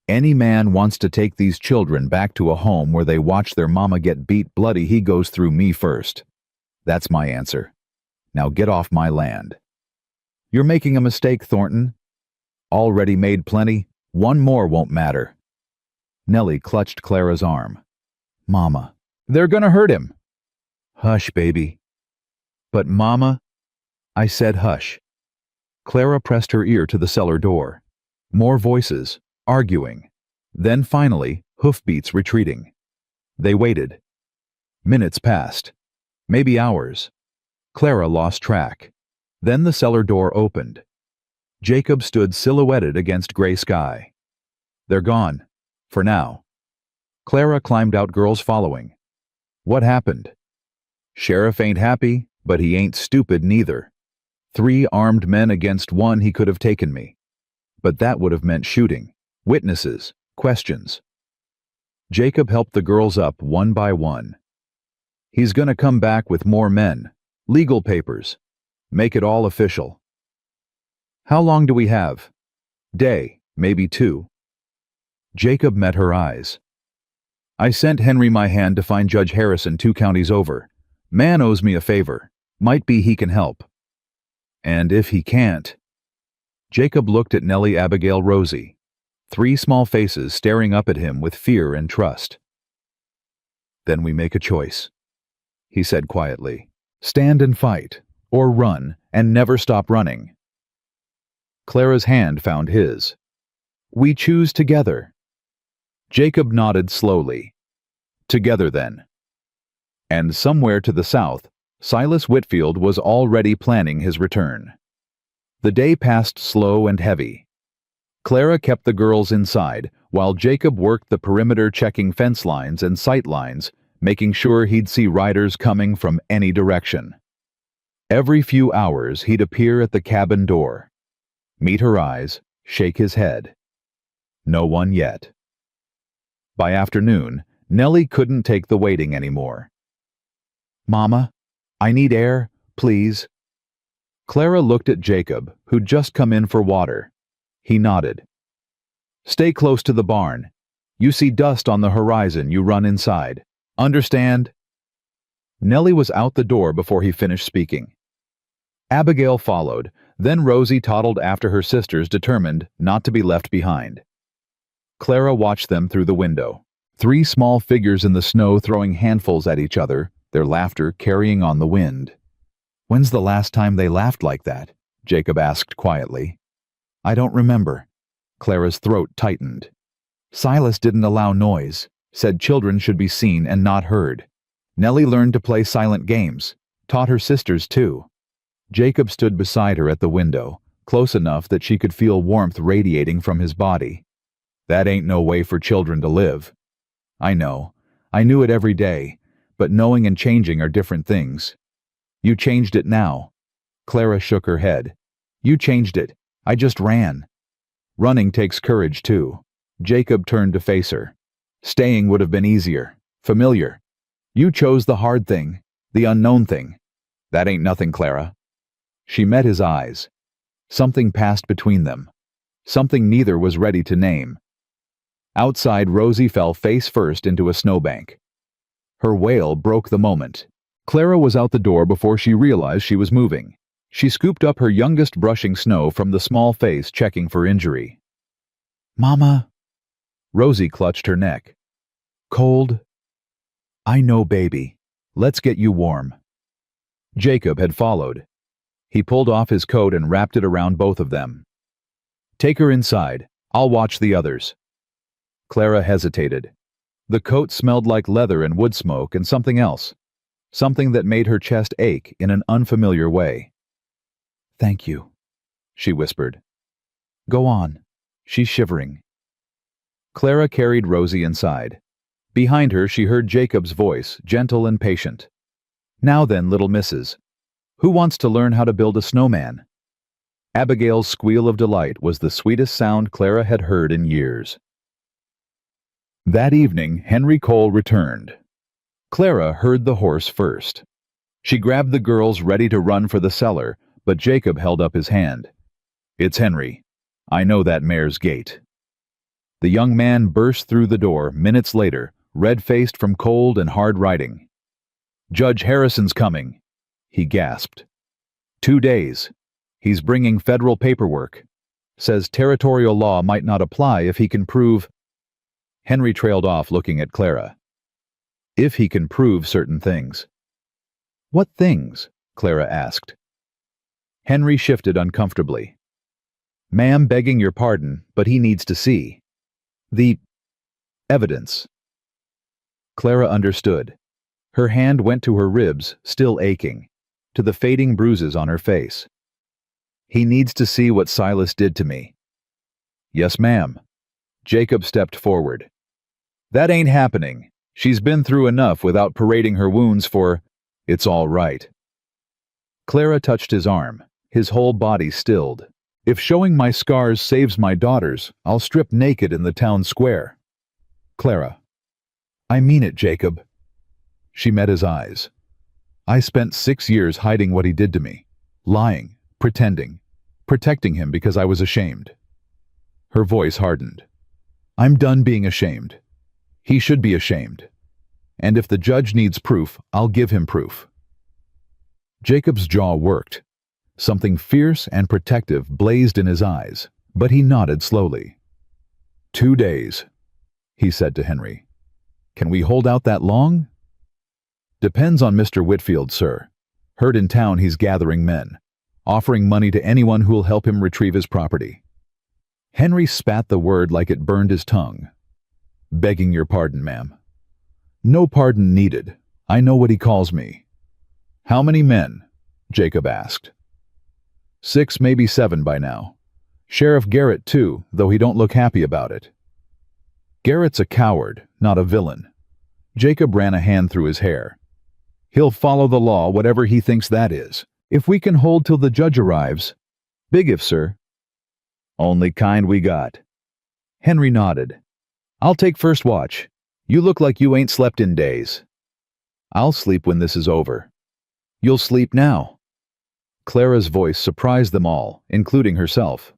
Any man wants to take these children back to a home where they watch their mama get beat bloody, he goes through me first. That's my answer. Now get off my land. You're making a mistake, Thornton. Already made plenty. One more won't matter. Nellie clutched Clara's arm. Mama, they're gonna hurt him. Hush, baby. But Mama, I said hush. Clara pressed her ear to the cellar door. More voices, arguing. Then finally, hoofbeats retreating. They waited. Minutes passed. Maybe hours. Clara lost track. Then the cellar door opened. Jacob stood silhouetted against gray sky. They're gone. For now. Clara climbed out, girls following. What happened? Sheriff ain't happy, but he ain't stupid neither. 3 armed men against 1, he could have taken me. But that would have meant shooting. Witnesses. Questions. Jacob helped the girls up one by one. He's gonna come back with more men. Legal papers. Make it all official. How long do we have? Day, maybe 2. Jacob met her eyes. I sent Henry my hand to find Judge Harrison 2 counties over. Man owes me a favor. Might be he can help. And if he can't... Jacob looked at Nellie, Abigail, Rosie. 3 small faces staring up at him with fear and trust. Then we make a choice, he said quietly. Stand and fight, or run and never stop running. Clara's hand found his. We choose together. Jacob nodded slowly. Together then. And somewhere to the south, Silas Whitfield was already planning his return. The day passed slow and heavy. Clara kept the girls inside, while Jacob worked the perimeter, checking fence lines and sight lines, making sure he'd see riders coming from any direction. Every few hours he'd appear at the cabin door. Meet her eyes, shake his head. No one yet. By afternoon, Nellie couldn't take the waiting anymore. Mama, I need air, please. Clara looked at Jacob, who'd just come in for water. He nodded. Stay close to the barn. You see dust on the horizon, you run inside. Understand? Nellie was out the door before he finished speaking. Abigail followed, then Rosie toddled after her sisters, determined not to be left behind. Clara watched them through the window. 3 small figures in the snow throwing handfuls at each other, their laughter carrying on the wind. When's the last time they laughed like that? Jacob asked quietly. I don't remember. Clara's throat tightened. Silas didn't allow noise, said children should be seen and not heard. Nellie learned to play silent games, taught her sisters too. Jacob stood beside her at the window, close enough that she could feel warmth radiating from his body. That ain't no way for children to live. I know. I knew it every day, but knowing and changing are different things. You changed it now. Clara shook her head. You changed it. I just ran. Running takes courage too. Jacob turned to face her. Staying would have been easier, familiar. You chose the hard thing, the unknown thing. That ain't nothing, Clara. She met his eyes. Something passed between them. Something neither was ready to name. Outside, Rosie fell face first into a snowbank. Her wail broke the moment. Clara was out the door before she realized she was moving. She scooped up her youngest, brushing snow from the small face, checking for injury. Mama. Rosie clutched her neck. Cold? I know, baby. Let's get you warm. Jacob had followed. He pulled off his coat and wrapped it around both of them. Take her inside. I'll watch the others. Clara hesitated. The coat smelled like leather and wood smoke and something else. Something that made her chest ache in an unfamiliar way. Thank you, she whispered. Go on. She's shivering. Clara carried Rosie inside. Behind her she heard Jacob's voice, gentle and patient. Now then, little missus. Who wants to learn how to build a snowman? Abigail's squeal of delight was the sweetest sound Clara had heard in years. That evening, Henry Cole returned. Clara heard the horse first. She grabbed the girls ready to run for the cellar, but Jacob held up his hand. It's Henry. I know that mare's gait. The young man burst through the door minutes later, red-faced from cold and hard riding. Judge Harrison's coming, he gasped. 2 days. He's bringing federal paperwork. Says territorial law might not apply if he can prove... Henry trailed off looking at Clara. If he can prove certain things. What things? Clara asked. Henry shifted uncomfortably. Ma'am, begging your pardon, but he needs to see. The evidence. Clara understood. Her hand went to her ribs, still aching, to the fading bruises on her face. He needs to see what Silas did to me. Yes, ma'am. Jacob stepped forward. That ain't happening. She's been through enough without parading her wounds for... It's all right. Clara touched his arm. His whole body stilled. If showing my scars saves my daughters, I'll strip naked in the town square. Clara. I mean it, Jacob. She met his eyes. I spent 6 years hiding what he did to me, lying, pretending, protecting him because I was ashamed. Her voice hardened. I'm done being ashamed. He should be ashamed. And if the judge needs proof, I'll give him proof. Jacob's jaw worked. Something fierce and protective blazed in his eyes, but he nodded slowly. 2 days, he said to Henry. Can we hold out that long? Depends on Mr. Whitfield, sir. Heard in town he's gathering men, offering money to anyone who'll help him retrieve his property. Henry spat the word like it burned his tongue. Begging your pardon, ma'am. No pardon needed. I know what he calls me. How many men? Jacob asked. 6, maybe 7 by now. Sheriff Garrett, too, though he don't look happy about it. Garrett's a coward, not a villain. Jacob ran a hand through his hair. He'll follow the law, whatever he thinks that is. If we can hold till the judge arrives. Big if, sir. Only kind we got. Henry nodded. I'll take first watch. You look like you ain't slept in days. I'll sleep when this is over. You'll sleep now. Clara's voice surprised them all, including herself.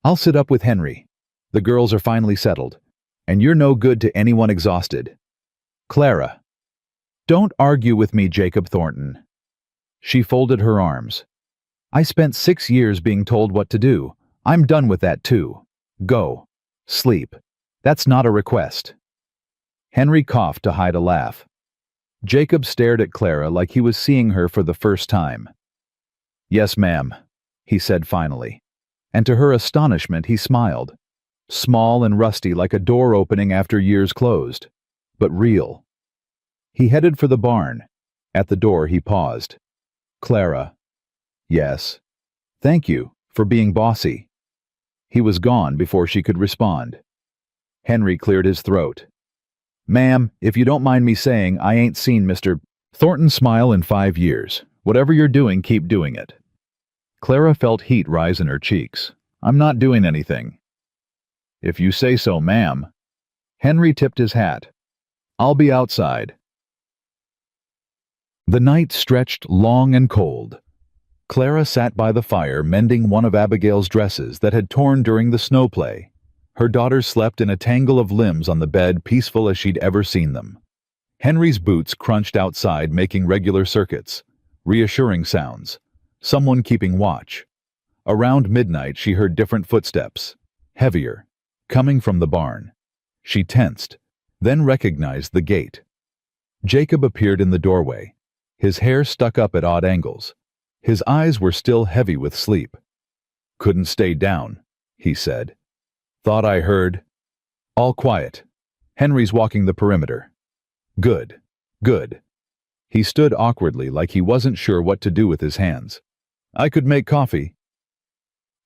I'll sit up with Henry. The girls are finally settled, and you're no good to anyone exhausted. Clara. Don't argue with me, Jacob Thornton. She folded her arms. I spent 6 years being told what to do. I'm done with that too. Go. Sleep. That's not a request. Henry coughed to hide a laugh. Jacob stared at Clara like he was seeing her for the first time. Yes, ma'am, he said finally, and to her astonishment he smiled. small and rusty like a door opening after years closed, but real. He headed for the barn. At the door, he paused. Clara. Yes. Thank you for being bossy. He was gone before she could respond. Henry cleared his throat. Ma'am, if you don't mind me saying, I ain't seen Mr. Thornton's smile in 5 years. Whatever you're doing, keep doing it. Clara felt heat rise in her cheeks. I'm not doing anything. If you say so, ma'am. Henry tipped his hat. I'll be outside. The night stretched long and cold. Clara sat by the fire mending one of Abigail's dresses that had torn during the snow play. Her daughters slept in a tangle of limbs on the bed, peaceful as she'd ever seen them. Henry's boots crunched outside, making regular circuits. Reassuring sounds. Someone keeping watch. Around midnight, she heard different footsteps. Heavier. Coming from the barn. She tensed, then recognized the gate. Jacob appeared in the doorway. His hair stuck up at odd angles. His eyes were still heavy with sleep. Couldn't stay down, he said. Thought I heard. All quiet. Henry's walking the perimeter. Good. Good. He stood awkwardly like he wasn't sure what to do with his hands. I could make coffee.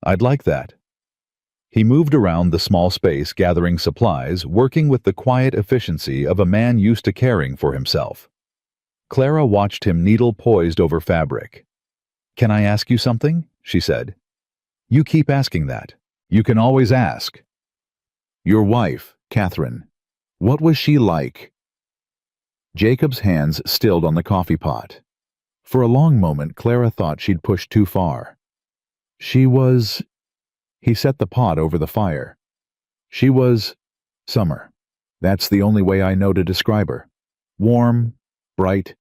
I'd like that. He moved around the small space, gathering supplies, working with the quiet efficiency of a man used to caring for himself. Clara watched him, needle poised over fabric. Can I ask you something? She said. You keep asking that. You can always ask. Your wife, Catherine. What was she like? Jacob's hands stilled on the coffee pot. For a long moment, Clara thought she'd pushed too far. She was... He set the pot over the fire. She was... summer. That's the only way I know to describe her. Warm, bright.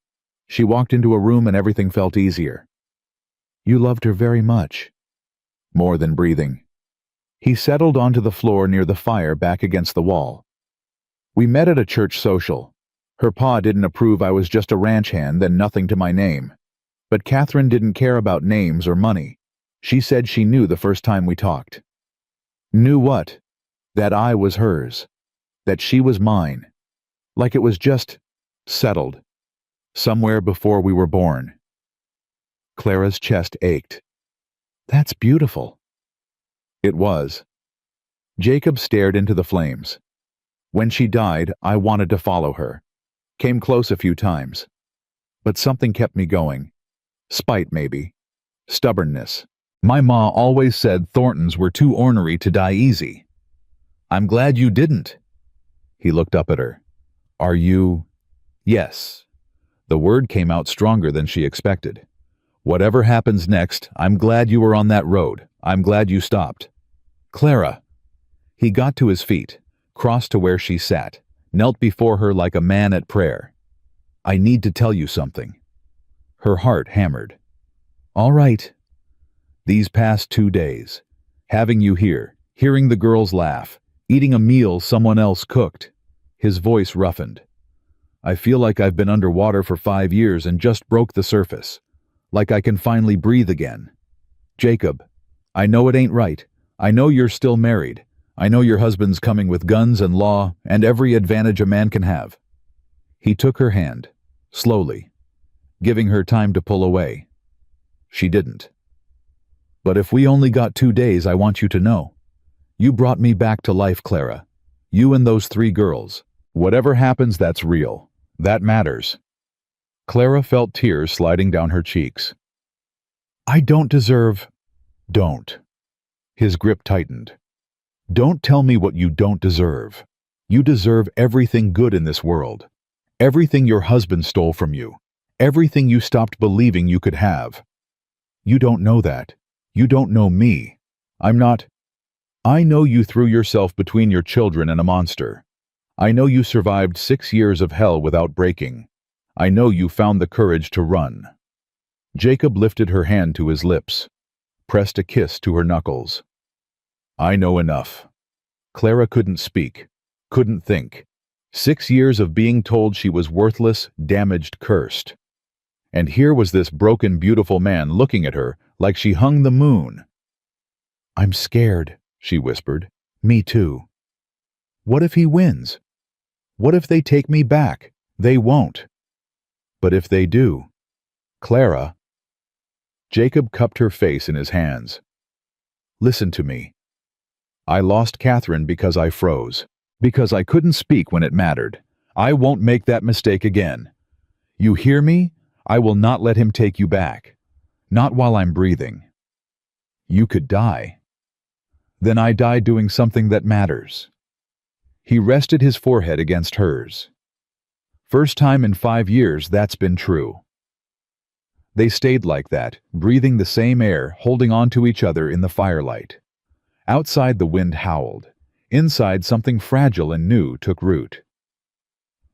She walked into a room and everything felt easier. You loved her very much. More than breathing. He settled onto the floor near the fire, back against the wall. We met at a church social. Her pa didn't approve I was just a ranch hand and nothing to my name. But Catherine didn't care about names or money. She said she knew the first time we talked. Knew what? That I was hers. That she was mine. Like it was just settled. Somewhere before we were born. Clara's chest ached. That's beautiful. It was. Jacob stared into the flames. When she died, I wanted to follow her. Came close a few times. But something kept me going. Spite, maybe. Stubbornness. My ma always said Thorntons were too ornery to die easy. I'm glad you didn't. He looked up at her. Are you... Yes. The word came out stronger than she expected. Whatever happens next, I'm glad you were on that road. I'm glad you stopped. Clara. He got to his feet, crossed to where she sat, knelt before her like a man at prayer. I need to tell you something. Her heart hammered. All right. These past 2 days, having you here, hearing the girls laugh, eating a meal someone else cooked. His voice roughened. I feel like I've been underwater for 5 years and just broke the surface. Like I can finally breathe again. Jacob, I know it ain't right. I know you're still married. I know your husband's coming with guns and law and every advantage a man can have. He took her hand, slowly, giving her time to pull away. She didn't. But if we only got 2 days, I want you to know. You brought me back to life, Clara. You and those 3 girls. Whatever happens, that's real. That matters. Clara felt tears sliding down her cheeks. I don't deserve... Don't. His grip tightened. Don't tell me what you don't deserve. You deserve everything good in this world. Everything your husband stole from you. Everything you stopped believing you could have. You don't know that. You don't know me. I'm not... I know you threw yourself between your children and a monster. I know you survived 6 years of hell without breaking. I know you found the courage to run. Jacob lifted her hand to his lips, pressed a kiss to her knuckles. I know enough. Clara couldn't speak, couldn't think. 6 years of being told she was worthless, damaged, cursed. And here was this broken, beautiful man looking at her like she hung the moon. I'm scared, she whispered. Me too. What if he wins? What if they take me back? They won't. But if they do? Clara. Jacob cupped her face in his hands. Listen to me. I lost Catherine because I froze. Because I couldn't speak when it mattered. I won't make that mistake again. You hear me? I will not let him take you back. Not while I'm breathing. You could die. Then I die doing something that matters. He rested his forehead against hers. First time in 5 years that's been true. They stayed like that, breathing the same air, holding on to each other in the firelight. Outside the wind howled. Inside something fragile and new took root.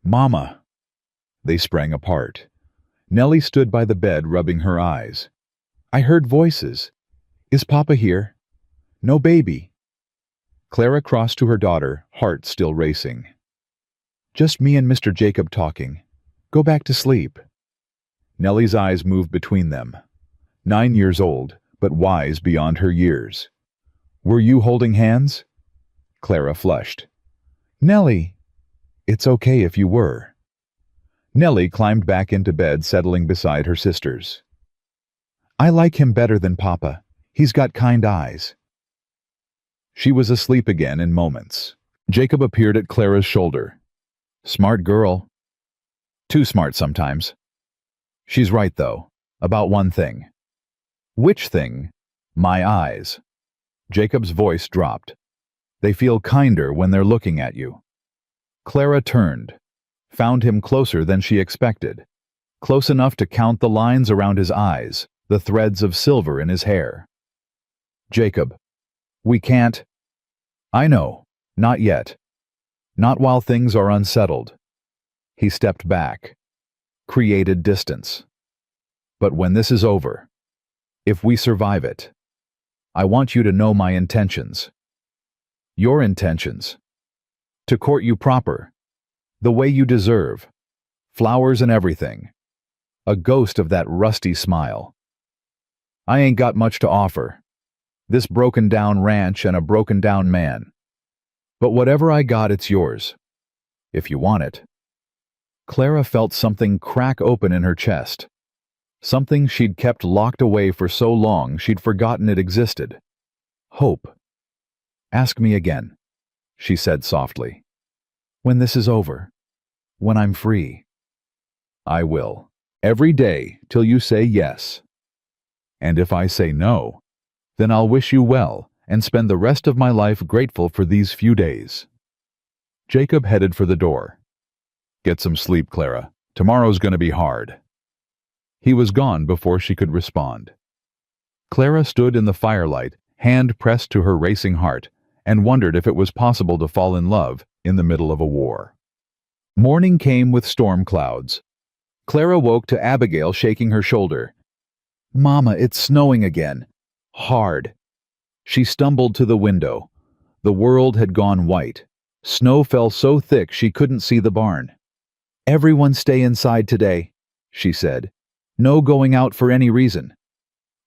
Mama! They sprang apart. Nellie stood by the bed rubbing her eyes. I heard voices. Is Papa here? No baby. Clara crossed to her daughter, heart still racing. Just me and Mr. Jacob talking. Go back to sleep. Nellie's eyes moved between them. 9 years old, but wise beyond her years. Were you holding hands? Clara flushed. Nellie! It's okay if you were. Nellie climbed back into bed, settling beside her sisters. I like him better than Papa. He's got kind eyes. She was asleep again in moments. Jacob appeared at Clara's shoulder. Smart girl. Too smart sometimes. She's right, though, about one thing. Which thing? My eyes. Jacob's voice dropped. They feel kinder when they're looking at you. Clara turned, found him closer than she expected, close enough to count the lines around his eyes, the threads of silver in his hair. Jacob, we can't. I know, not yet. Not while things are unsettled. He stepped back, created distance. But when this is over, if we survive it, I want you to know my intentions. Your intentions. To court you proper, the way you deserve, flowers and everything. A ghost of that rusty smile. I ain't got much to offer. This broken down ranch and a broken down man. But whatever I got, it's yours. If you want it. Clara felt something crack open in her chest. Something she'd kept locked away for so long she'd forgotten it existed. Hope. Ask me again, she said softly. When this is over. When I'm free. I will. Every day till you say yes. And if I say no, then I'll wish you well and spend the rest of my life grateful for these few days. Jacob headed for the door. Get some sleep, Clara. Tomorrow's going to be hard. He was gone before she could respond. Clara stood in the firelight, hand pressed to her racing heart, and wondered if it was possible to fall in love in the middle of a war. Morning came with storm clouds. Clara woke to Abigail shaking her shoulder. Mama, it's snowing again. Hard. She stumbled to the window. The world had gone white. Snow fell so thick she couldn't see the barn. Everyone stay inside today, she said. No going out for any reason.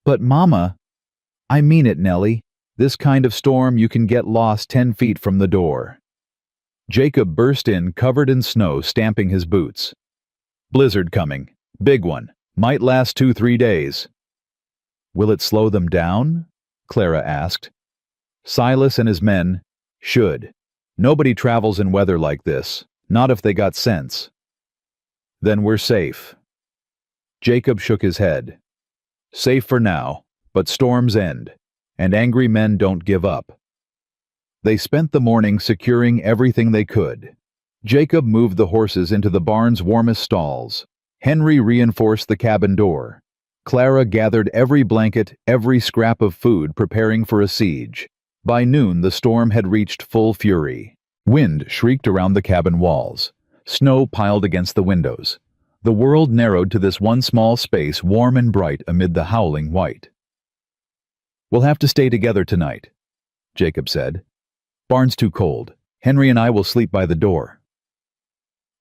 But Mama, I mean it, Nellie. This kind of storm you can get lost 10 feet from the door. Jacob burst in, covered in snow, stamping his boots. Blizzard coming. Big one. Might last 2-3 days. Will it slow them down? Clara asked. Silas and his men should. Nobody travels in weather like this, not if they got sense. Then we're safe. Jacob shook his head. Safe for now, but storms end, and angry men don't give up. They spent the morning securing everything they could. Jacob moved the horses into the barn's warmest stalls. Henry reinforced the cabin door. Clara gathered every blanket, every scrap of food, preparing for a siege. By noon, the storm had reached full fury. Wind shrieked around the cabin walls. Snow piled against the windows. The world narrowed to this one small space, warm and bright amid the howling white. We'll have to stay together tonight, Jacob said. Barn's too cold. Henry and I will sleep by the door.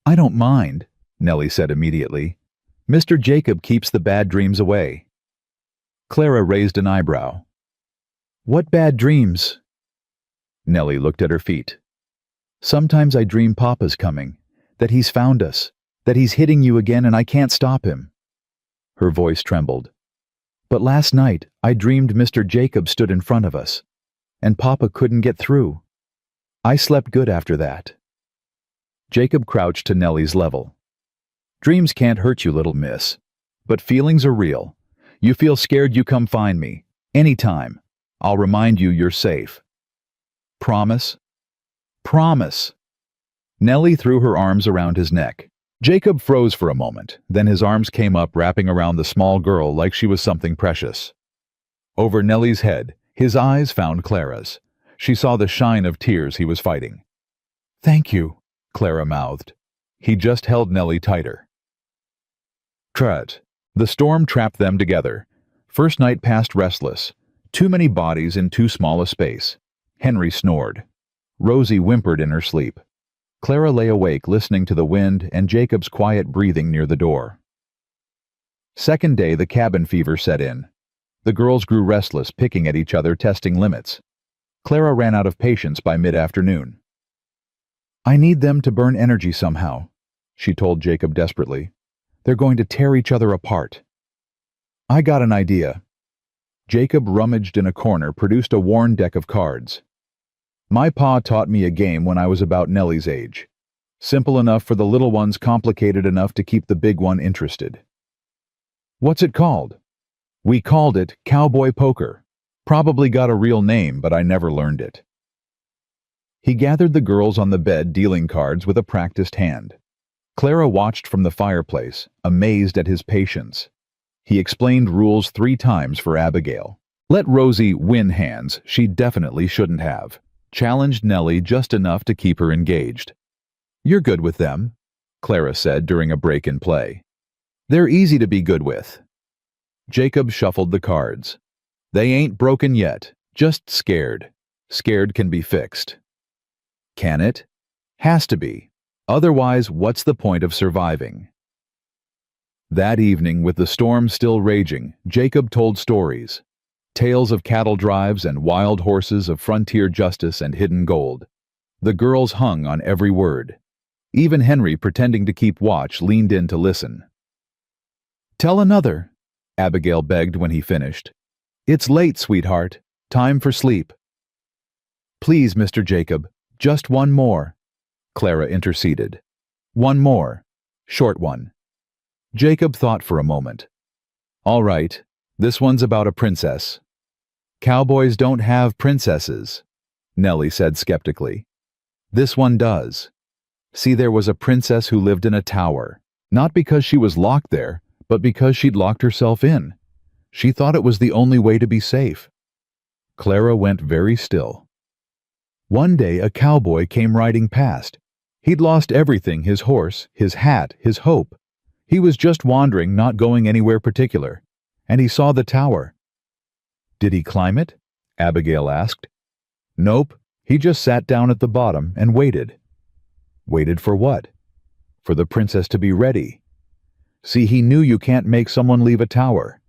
I don't mind, Nellie said immediately. Mr. Jacob keeps the bad dreams away. Clara raised an eyebrow. What bad dreams? Nellie looked at her feet. Sometimes I dream Papa's coming, that he's found us, that he's hitting you again and I can't stop him. Her voice trembled. But last night I dreamed Mr. Jacob stood in front of us, and Papa couldn't get through. I slept good after that. Jacob crouched to Nellie's level. Dreams can't hurt you, little miss, but feelings are real. You feel scared, you come find me. Anytime. I'll remind you you're safe. Promise? Promise. Nellie threw her arms around his neck. Jacob froze for a moment, then his arms came up, wrapping around the small girl like she was something precious. Over Nellie's head, his eyes found Clara's. She saw the shine of tears he was fighting. Thank you, Clara mouthed. He just held Nellie tighter. Trud. The storm trapped them together. First night passed restless. Too many bodies in too small a space. Henry snored. Rosie whimpered in her sleep. Clara lay awake, listening to the wind and Jacob's quiet breathing near the door. Second day, the cabin fever set in. The girls grew restless, picking at each other, testing limits. Clara ran out of patience by mid-afternoon. I need them to burn energy somehow, she told Jacob desperately. They're going to tear each other apart. I got an idea. Jacob rummaged in a corner, produced a worn deck of cards. My pa taught me a game when I was about Nellie's age. Simple enough for the little ones, complicated enough to keep the big one interested. What's it called? We called it Cowboy Poker. Probably got a real name, but I never learned it. He gathered the girls on the bed, dealing cards with a practiced hand. Clara watched from the fireplace, amazed at his patience. He explained rules 3 times for Abigail. Let Rosie win hands she definitely shouldn't have. Challenged Nellie just enough to keep her engaged. You're good with them, Clara said during a break in play. They're easy to be good with. Jacob shuffled the cards. They ain't broken yet, just scared. Scared can be fixed. Can it? Has to be. Otherwise, what's the point of surviving? That evening, with the storm still raging, Jacob told stories. Tales of cattle drives and wild horses, of frontier justice and hidden gold. The girls hung on every word. Even Henry, pretending to keep watch, leaned in to listen. Tell another, Abigail begged when he finished. It's late, sweetheart. Time for sleep. Please, Mr. Jacob, just one more, Clara interceded. One more. Short one. Jacob thought for a moment. All right, this one's about a princess. Cowboys don't have princesses, Nellie said skeptically. This one does. See, there was a princess who lived in a tower, not because she was locked there, but because she'd locked herself in. She thought it was the only way to be safe. Clara went very still. One day a cowboy came riding past. He'd lost everything, his horse, his hat, his hope. He was just wandering, not going anywhere particular, and he saw the tower. Did he climb it? Abigail asked. Nope, he just sat down at the bottom and waited. Waited for what? For the princess to be ready. See, he knew you can't make someone leave a tower.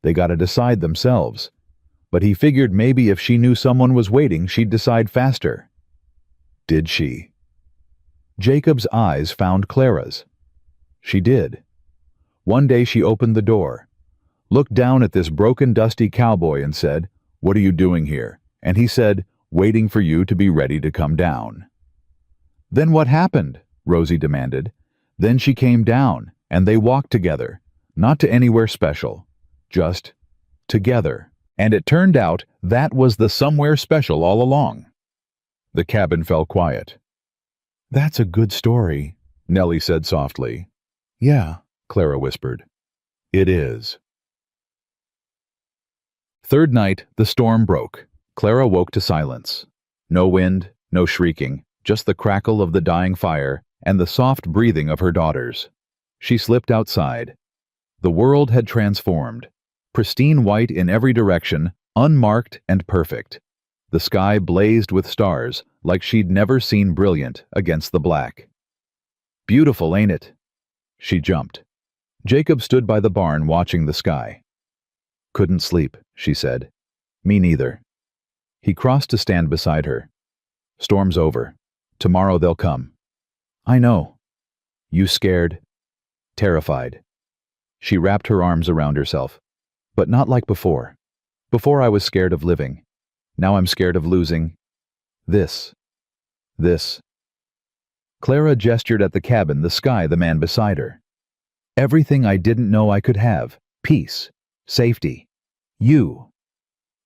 They gotta decide themselves. But he figured maybe if she knew someone was waiting, she'd decide faster. Did she? Jacob's eyes found Clara's. She did. One day she opened the door, looked down at this broken, dusty cowboy and said, "What are you doing here?" And he said, "Waiting for you to be ready to come down." Then what happened? Rosie demanded. Then she came down, and they walked together, not to anywhere special, just together. And it turned out that was the somewhere special all along. The cabin fell quiet. That's a good story, Nellie said softly. Yeah, Clara whispered. It is. Third night, the storm broke. Clara woke to silence. No wind, no shrieking, just the crackle of the dying fire and the soft breathing of her daughters. She slipped outside. The world had transformed. Pristine white in every direction, unmarked and perfect. The sky blazed with stars, like she'd never seen brilliant against the black. Beautiful, ain't it? She jumped. Jacob stood by the barn watching the sky. Couldn't sleep, she said. Me neither. He crossed to stand beside her. Storm's over. Tomorrow they'll come. I know. You scared? Terrified. She wrapped her arms around herself. But not like before. Before I was scared of living. Now I'm scared of losing. This. Clara gestured at the cabin, the sky, the man beside her. Everything I didn't know I could have. Peace. Safety. You.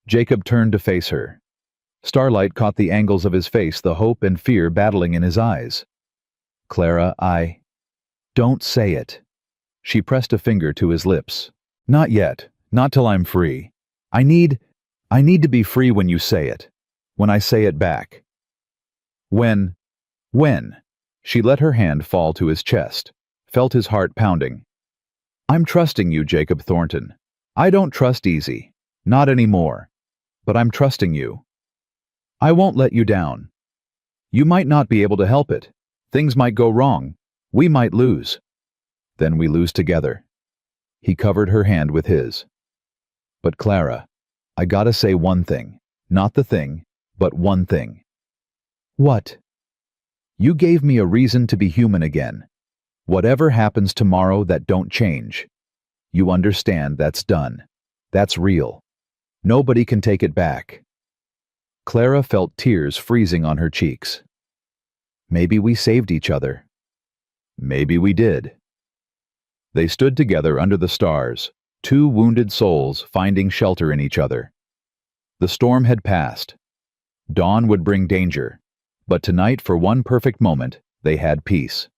Jacob turned to face her. Starlight caught the angles of his face, the hope and fear battling in his eyes. Clara, Don't say it. She pressed a finger to his lips. Not yet. Not till I'm free. I need to be free when you say it. When I say it back. When? She let her hand fall to his chest, felt his heart pounding. I'm trusting you, Jacob Thornton. I don't trust easy. Not anymore. But I'm trusting you. I won't let you down. You might not be able to help it. Things might go wrong. We might lose. Then we lose together. He covered her hand with his. But Clara, I gotta say one thing. Not the thing, but one thing. What? You gave me a reason to be human again. Whatever happens tomorrow, that don't change. You understand, that's done. That's real. Nobody can take it back. Clara felt tears freezing on her cheeks. Maybe we saved each other. Maybe we did. They stood together under the stars, two wounded souls finding shelter in each other. The storm had passed. Dawn would bring danger, but tonight, for one perfect moment, they had peace.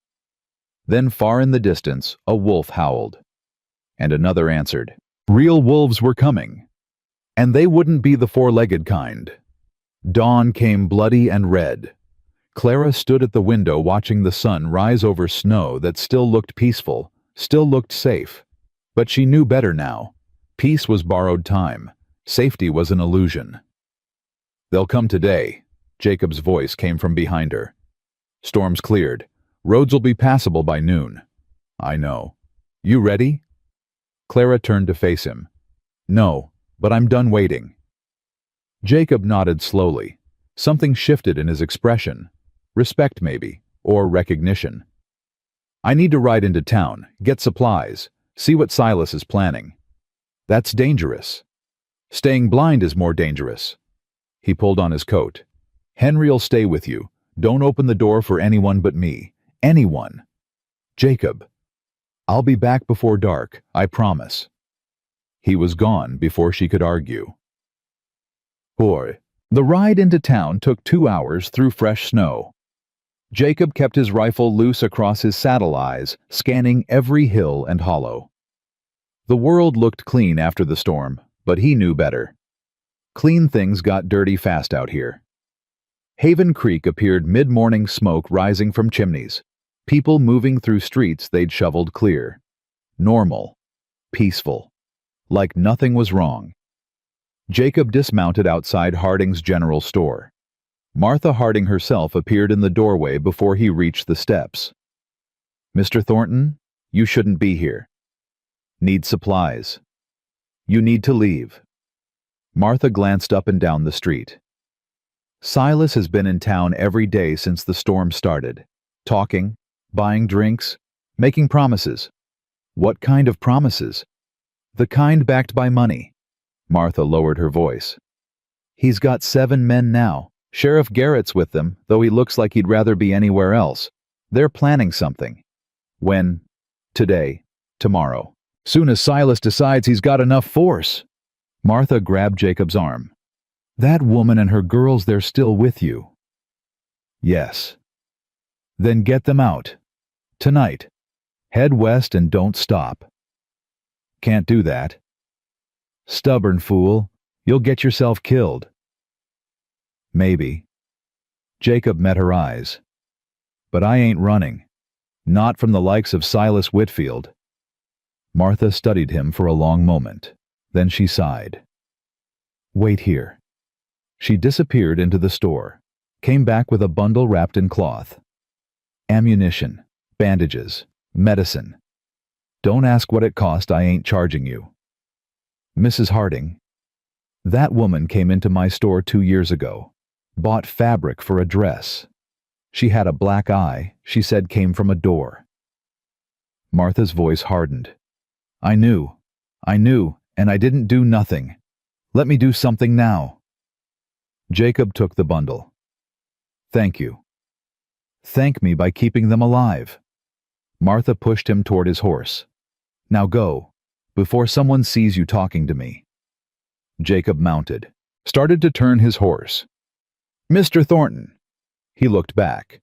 Then far in the distance, a wolf howled. And another answered. Real wolves were coming. And they wouldn't be the four-legged kind. Dawn came bloody and red. Clara stood at the window watching the sun rise over snow that still looked peaceful, still looked safe. But she knew better now. Peace was borrowed time. Safety was an illusion. They'll come today. Jacob's voice came from behind her. Storm's cleared. Roads will be passable by noon. I know. You ready? Clara turned to face him. No, but I'm done waiting. Jacob nodded slowly. Something shifted in his expression. Respect, maybe, or recognition. I need to ride into town, get supplies, see what Silas is planning. That's dangerous. Staying blind is more dangerous. He pulled on his coat. Henry'll stay with you. Don't open the door for anyone but me. Anyone. Jacob. I'll be back before dark, I promise. He was gone before she could argue. Boy. The ride into town took 2 hours through fresh snow. Jacob kept his rifle loose across his saddle eyes, scanning every hill and hollow. The world looked clean after the storm, but he knew better. Clean things got dirty fast out here. Haven Creek appeared mid-morning, smoke rising from chimneys. People moving through streets they'd shoveled clear. Normal. Peaceful. Like nothing was wrong. Jacob dismounted outside Harding's general store. Martha Harding herself appeared in the doorway before he reached the steps. Mr. Thornton, you shouldn't be here. Need supplies. You need to leave. Martha glanced up and down the street. Silas has been in town every day since the storm started. Talking, buying drinks, making promises. What kind of promises? The kind backed by money. Martha lowered her voice. He's got 7 men now. Sheriff Garrett's with them, though he looks like he'd rather be anywhere else. They're planning something. When? Today. Tomorrow. Soon as Silas decides he's got enough force. Martha grabbed Jacob's arm. That woman and her girls, they're still with you. Yes. Then get them out. Tonight. Head west and don't stop. Can't do that. Stubborn fool. You'll get yourself killed. Maybe. Jacob met her eyes. But I ain't running. Not from the likes of Silas Whitfield. Martha studied him for a long moment. Then she sighed. Wait here. She disappeared into the store, came back with a bundle wrapped in cloth. Ammunition, bandages, medicine. Don't ask what it cost, I ain't charging you. Mrs. Harding. That woman came into my store 2 years ago. Bought fabric for a dress. She had a black eye, she said came from a door. Martha's voice hardened. I knew, and I didn't do nothing. Let me do something now. Jacob took the bundle. Thank you. Thank me by keeping them alive. Martha pushed him toward his horse. Now go, before someone sees you talking to me. Jacob mounted, started to turn his horse. Mr. Thornton. He looked back.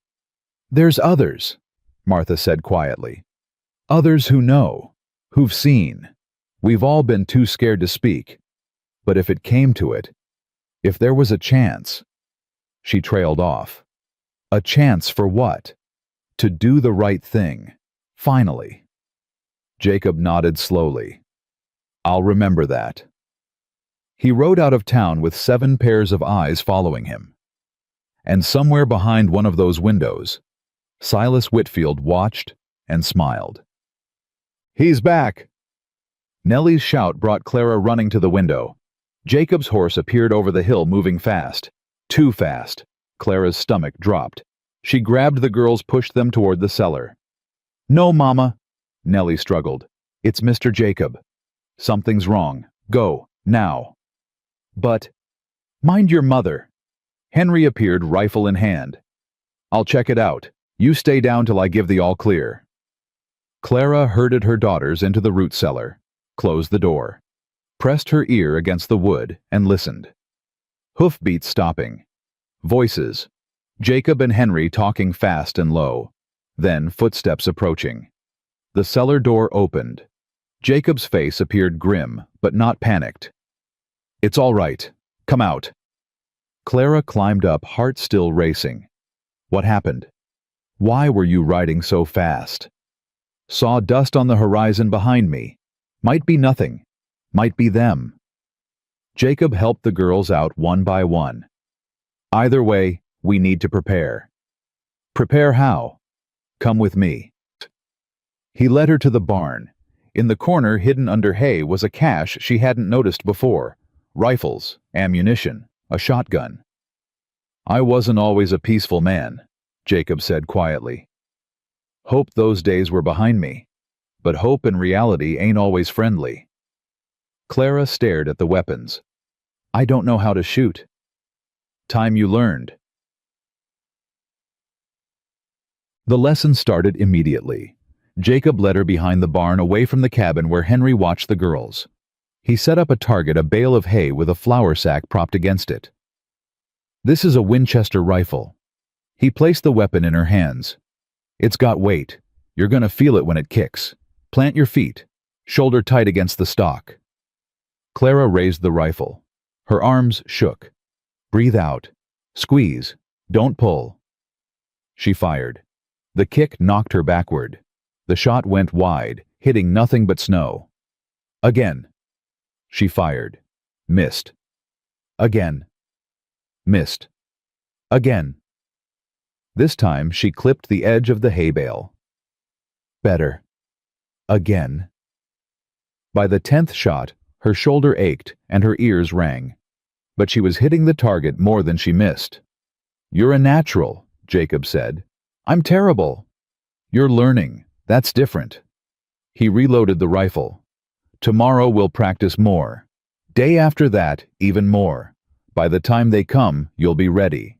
There's others, Martha said quietly. Others who know, who've seen. We've all been too scared to speak. But if it came to it, if there was a chance. She trailed off. A chance for what? To do the right thing. Finally. Jacob nodded slowly. I'll remember that. He rode out of town with 7 pairs of eyes following him. And somewhere behind one of those windows, Silas Whitfield watched and smiled. He's back! Nellie's shout brought Clara running to the window. Jacob's horse appeared over the hill moving fast. Too fast. Clara's stomach dropped. She grabbed the girls, pushed them toward the cellar. No, Mama, Nellie struggled. It's Mr. Jacob. Something's wrong. Go, now. But, mind your mother. Henry appeared, rifle in hand. I'll check it out. You stay down till I give the all clear. Clara herded her daughters into the root cellar, closed the door, pressed her ear against the wood, and listened. Hoofbeats stopping. Voices. Jacob and Henry talking fast and low. Then footsteps approaching. The cellar door opened. Jacob's face appeared grim, but not panicked. It's all right. Come out. Clara climbed up, heart still racing. What happened? Why were you riding so fast? Saw dust on the horizon behind me. Might be nothing. Might be them. Jacob helped the girls out one by one. Either way, we need to prepare. Prepare how? Come with me. He led her to the barn. In the corner, hidden under hay, was a cache she hadn't noticed before. Rifles, ammunition, a shotgun. I wasn't always a peaceful man, Jacob said quietly. Hope those days were behind me. But hope and reality ain't always friendly. Clara stared at the weapons. I don't know how to shoot. Time you learned. The lesson started immediately. Jacob led her behind the barn, away from the cabin where Henry watched the girls. He set up a target, a bale of hay with a flour sack propped against it. This is a Winchester rifle. He placed the weapon in her hands. It's got weight. You're gonna feel it when it kicks. Plant your feet, shoulder tight against the stock. Clara raised the rifle. Her arms shook. Breathe out. Squeeze. Don't pull. She fired. The kick knocked her backward. The shot went wide, hitting nothing but snow. Again. She fired. Missed. Again. Missed. Again. This time she clipped the edge of the hay bale. Better. Again. By the 10th shot, her shoulder ached and her ears rang. But she was hitting the target more than she missed. You're a natural, Jacob said. I'm terrible. You're learning. That's different. He reloaded the rifle. Tomorrow we'll practice more. Day after that, even more. By the time they come, you'll be ready.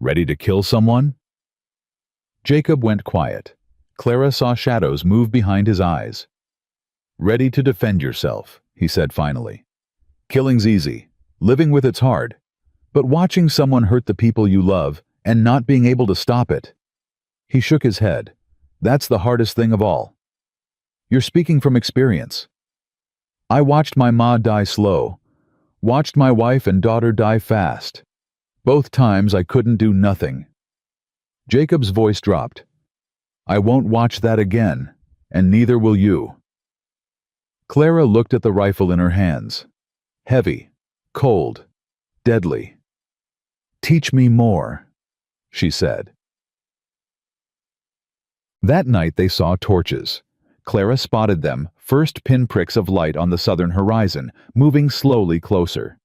Ready to kill someone? Jacob went quiet. Clara saw shadows move behind his eyes. Ready to defend yourself, he said finally. Killing's easy. Living with it's hard. But watching someone hurt the people you love and not being able to stop it. He shook his head. That's the hardest thing of all. You're speaking from experience. I watched my ma die slow. Watched my wife and daughter die fast. Both times I couldn't do nothing. Jacob's voice dropped. I won't watch that again, and neither will you. Clara looked at the rifle in her hands. Heavy, cold, deadly. Teach me more, she said. That night they saw torches. Clara spotted them, first pinpricks of light on the southern horizon, moving slowly closer.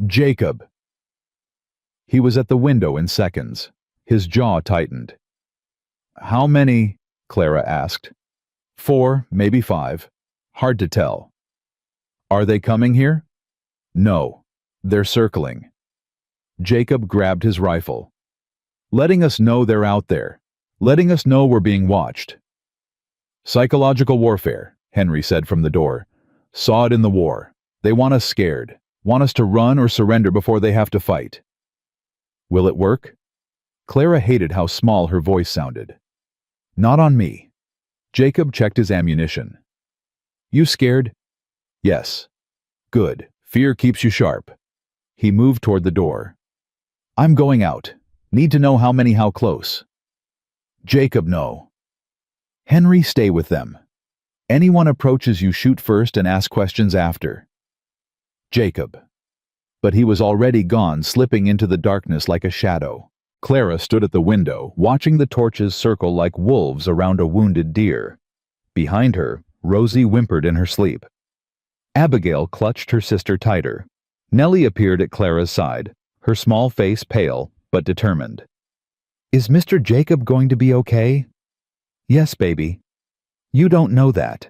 Jacob! He was at the window in seconds. His jaw tightened. "How many?" Clara asked. "4, maybe 5. Hard to tell." "Are they coming here?" "No. They're circling." Jacob grabbed his rifle. "Letting us know they're out there. Letting us know we're being watched." "Psychological warfare," Henry said from the door. "Saw it in the war. They want us scared. Want us to run or surrender before they have to fight." "Will it work?" Clara hated how small her voice sounded. "Not on me." Jacob checked his ammunition. "You scared?" "Yes." "Good. Fear keeps you sharp." He moved toward the door. "I'm going out. Need to know how many, how close." "Jacob, no." "Henry, stay with them. Anyone approaches you, shoot first and ask questions after." "Jacob." But he was already gone, slipping into the darkness like a shadow. Clara stood at the window, watching the torches circle like wolves around a wounded deer. Behind her, Rosie whimpered in her sleep. Abigail clutched her sister tighter. Nellie appeared at Clara's side, her small face pale but determined. "Is Mr. Jacob going to be okay?" "Yes, baby." "You don't know that."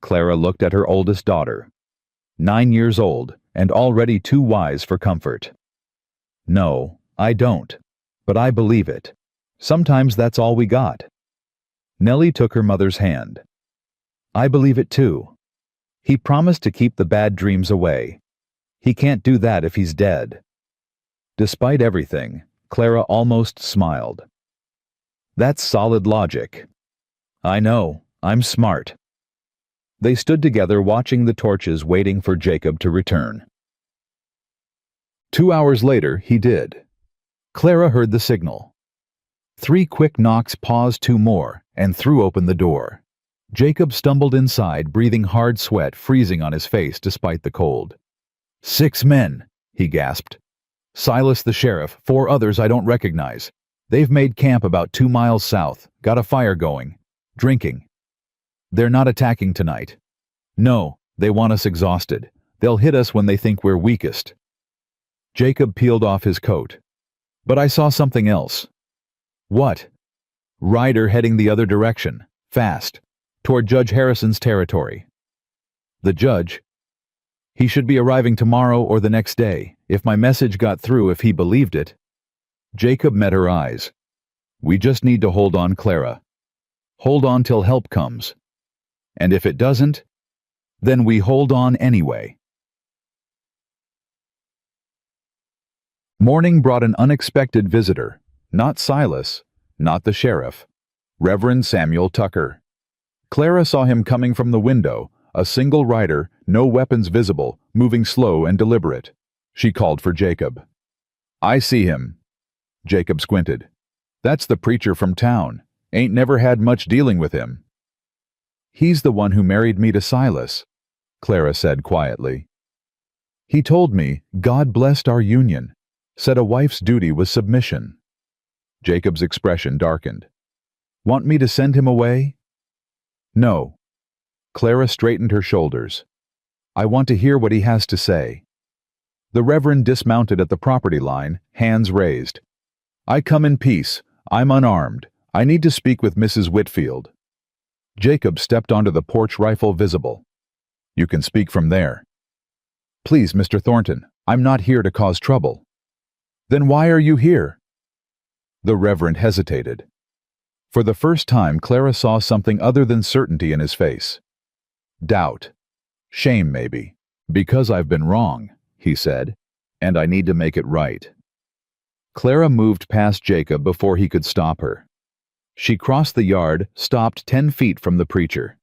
Clara looked at her oldest daughter. 9 years old and already too wise for comfort. "No, I don't. But I believe it. Sometimes that's all we got." Nellie took her mother's hand. "I believe it too. He promised to keep the bad dreams away. He can't do that if he's dead." Despite everything, Clara almost smiled. "That's solid logic." "I know. I'm smart." They stood together watching the torches, waiting for Jacob to return. 2 hours later, he did. Clara heard the signal. 3 quick knocks, paused 2 more, and threw open the door. Jacob stumbled inside, breathing hard sweat freezing on his face despite the cold. 6 men, he gasped. "Silas the sheriff, 4 others I don't recognize. They've made camp about 2 miles south, got a fire going. Drinking. They're not attacking tonight. No, they want us exhausted. They'll hit us when they think we're weakest." Jacob peeled off his coat. "But I saw something else." "What?" "Ryder heading the other direction, fast, toward Judge Harrison's territory." "The judge?" "He should be arriving tomorrow or the next day, if my message got through, if he believed it." Jacob met her eyes. "We just need to hold on, Clara. Hold on till help comes. And if it doesn't, then we hold on anyway." Morning brought an unexpected visitor. Not Silas, not the sheriff. Reverend Samuel Tucker. Clara saw him coming from the window, a single rider, no weapons visible, moving slow and deliberate. She called for Jacob. "I see him." Jacob squinted. "That's the preacher from town. Ain't never had much dealing with him." "He's the one who married me to Silas," Clara said quietly. "He told me God blessed our union, said a wife's duty was submission." Jacob's expression darkened. "Want me to send him away?" "No." Clara straightened her shoulders. "I want to hear what he has to say." The Reverend dismounted at the property line, hands raised. "I come in peace. I'm unarmed. I need to speak with Mrs. Whitfield." Jacob stepped onto the porch, rifle visible. "You can speak from there." "Please, Mr. Thornton, I'm not here to cause trouble." "Then why are you here?" The Reverend hesitated. For the first time, Clara saw something other than certainty in his face. Doubt. Shame, maybe. "Because I've been wrong," he said, "and I need to make it right." Clara moved past Jacob before he could stop her. She crossed the yard, stopped 10 feet from the preacher.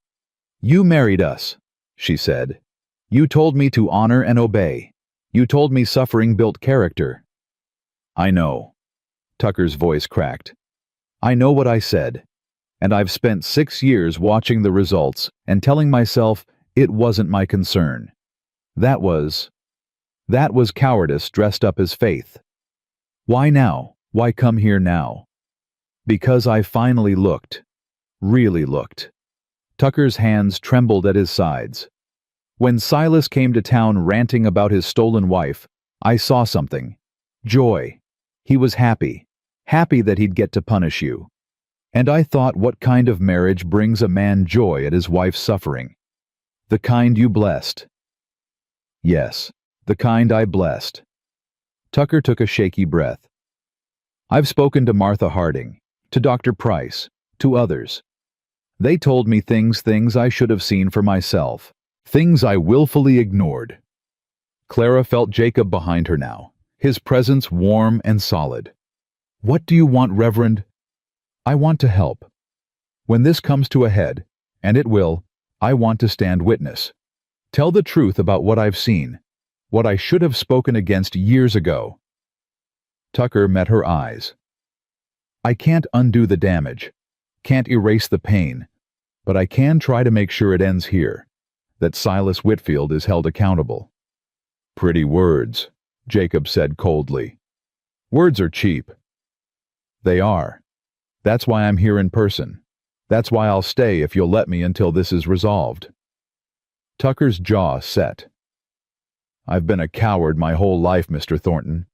"You married us," she said. "You told me to honor and obey. You told me suffering built character." "I know." Tucker's voice cracked. "I know what I said. And I've spent 6 years watching the results and telling myself it wasn't my concern. That was cowardice dressed up as faith. Why now? Why come here now? Because I finally looked. Really looked." Tucker's hands trembled at his sides. "When Silas came to town ranting about his stolen wife, I saw something. Joy. He was happy. Happy that he'd get to punish you. And I thought, what kind of marriage brings a man joy at his wife's suffering? The kind you blessed. Yes, the kind I blessed. Tucker took a shaky breath. I've spoken to Martha Harding, to Dr. Price, to others. They told me things I should have seen for myself, things I willfully ignored. Clara felt Jacob behind her now, his presence warm and solid. What do you want, Reverend? I want to help. When this comes to a head, and it will, I want to stand witness. Tell the truth about what I've seen, what I should have spoken against years ago. Tucker met her eyes. I can't undo the damage, can't erase the pain, but I can try to make sure it ends here, that Silas Whitfield is held accountable. Pretty words, Jacob said coldly. Words are cheap. They are. That's why I'm here in person. That's why I'll stay if you'll let me until this is resolved. Tucker's jaw set. I've been a coward my whole life, Mr. Thornton.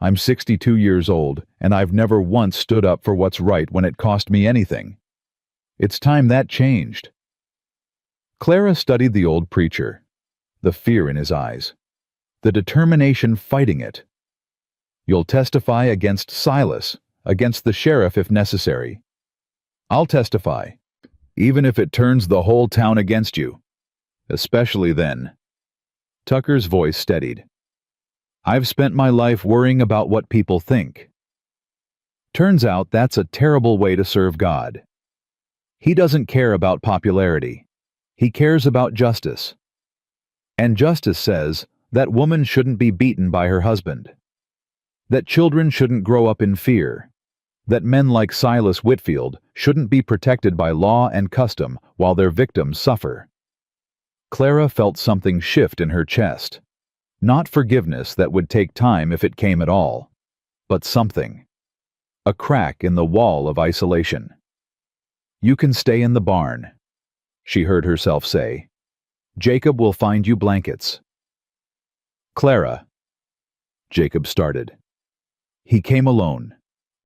I'm 62 years old, and I've never once stood up for what's right when it cost me anything. It's time that changed. Clara studied the old preacher, the fear in his eyes, the determination fighting it. You'll testify against Silas, against the sheriff if necessary. I'll testify, even if it turns the whole town against you. Especially then. Tucker's voice steadied. I've spent my life worrying about what people think. Turns out that's a terrible way to serve God. He doesn't care about popularity. He cares about justice. And justice says that woman shouldn't be beaten by her husband. That children shouldn't grow up in fear. That men like Silas Whitfield shouldn't be protected by law and custom while their victims suffer. Clara felt something shift in her chest. Not forgiveness that would take time if it came at all, but something. A crack in the wall of isolation. You can stay in the barn, she heard herself say. Jacob will find you blankets. Clara. Jacob started. He came alone,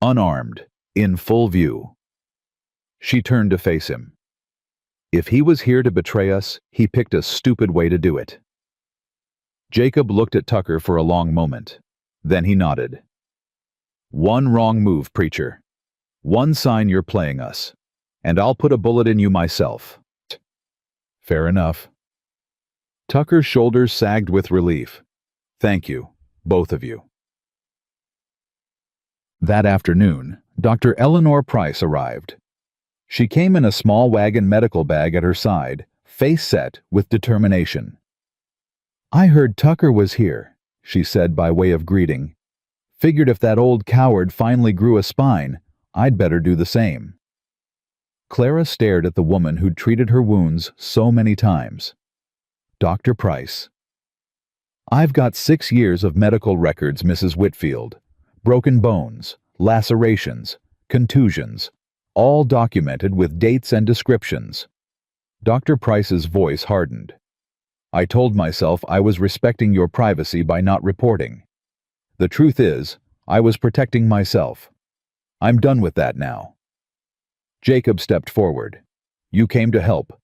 unarmed, in full view. She turned to face him. If he was here to betray us, he picked a stupid way to do it. Jacob looked at Tucker for a long moment. Then he nodded. One wrong move, preacher. One sign you're playing us. And I'll put a bullet in you myself. Fair enough. Tucker's shoulders sagged with relief. Thank you, both of you. That afternoon, Dr. Eleanor Price arrived. She came in a small wagon medical bag at her side, face set with determination. I heard Tucker was here, she said by way of greeting. Figured if that old coward finally grew a spine, I'd better do the same. Clara stared at the woman who'd treated her wounds so many times. Dr. Price. I've got 6 years of medical records, Mrs. Whitfield. Broken bones, lacerations, contusions, all documented with dates and descriptions. Dr. Price's voice hardened. I told myself I was respecting your privacy by not reporting. The truth is, I was protecting myself. I'm done with that now. Jacob stepped forward. You came to help.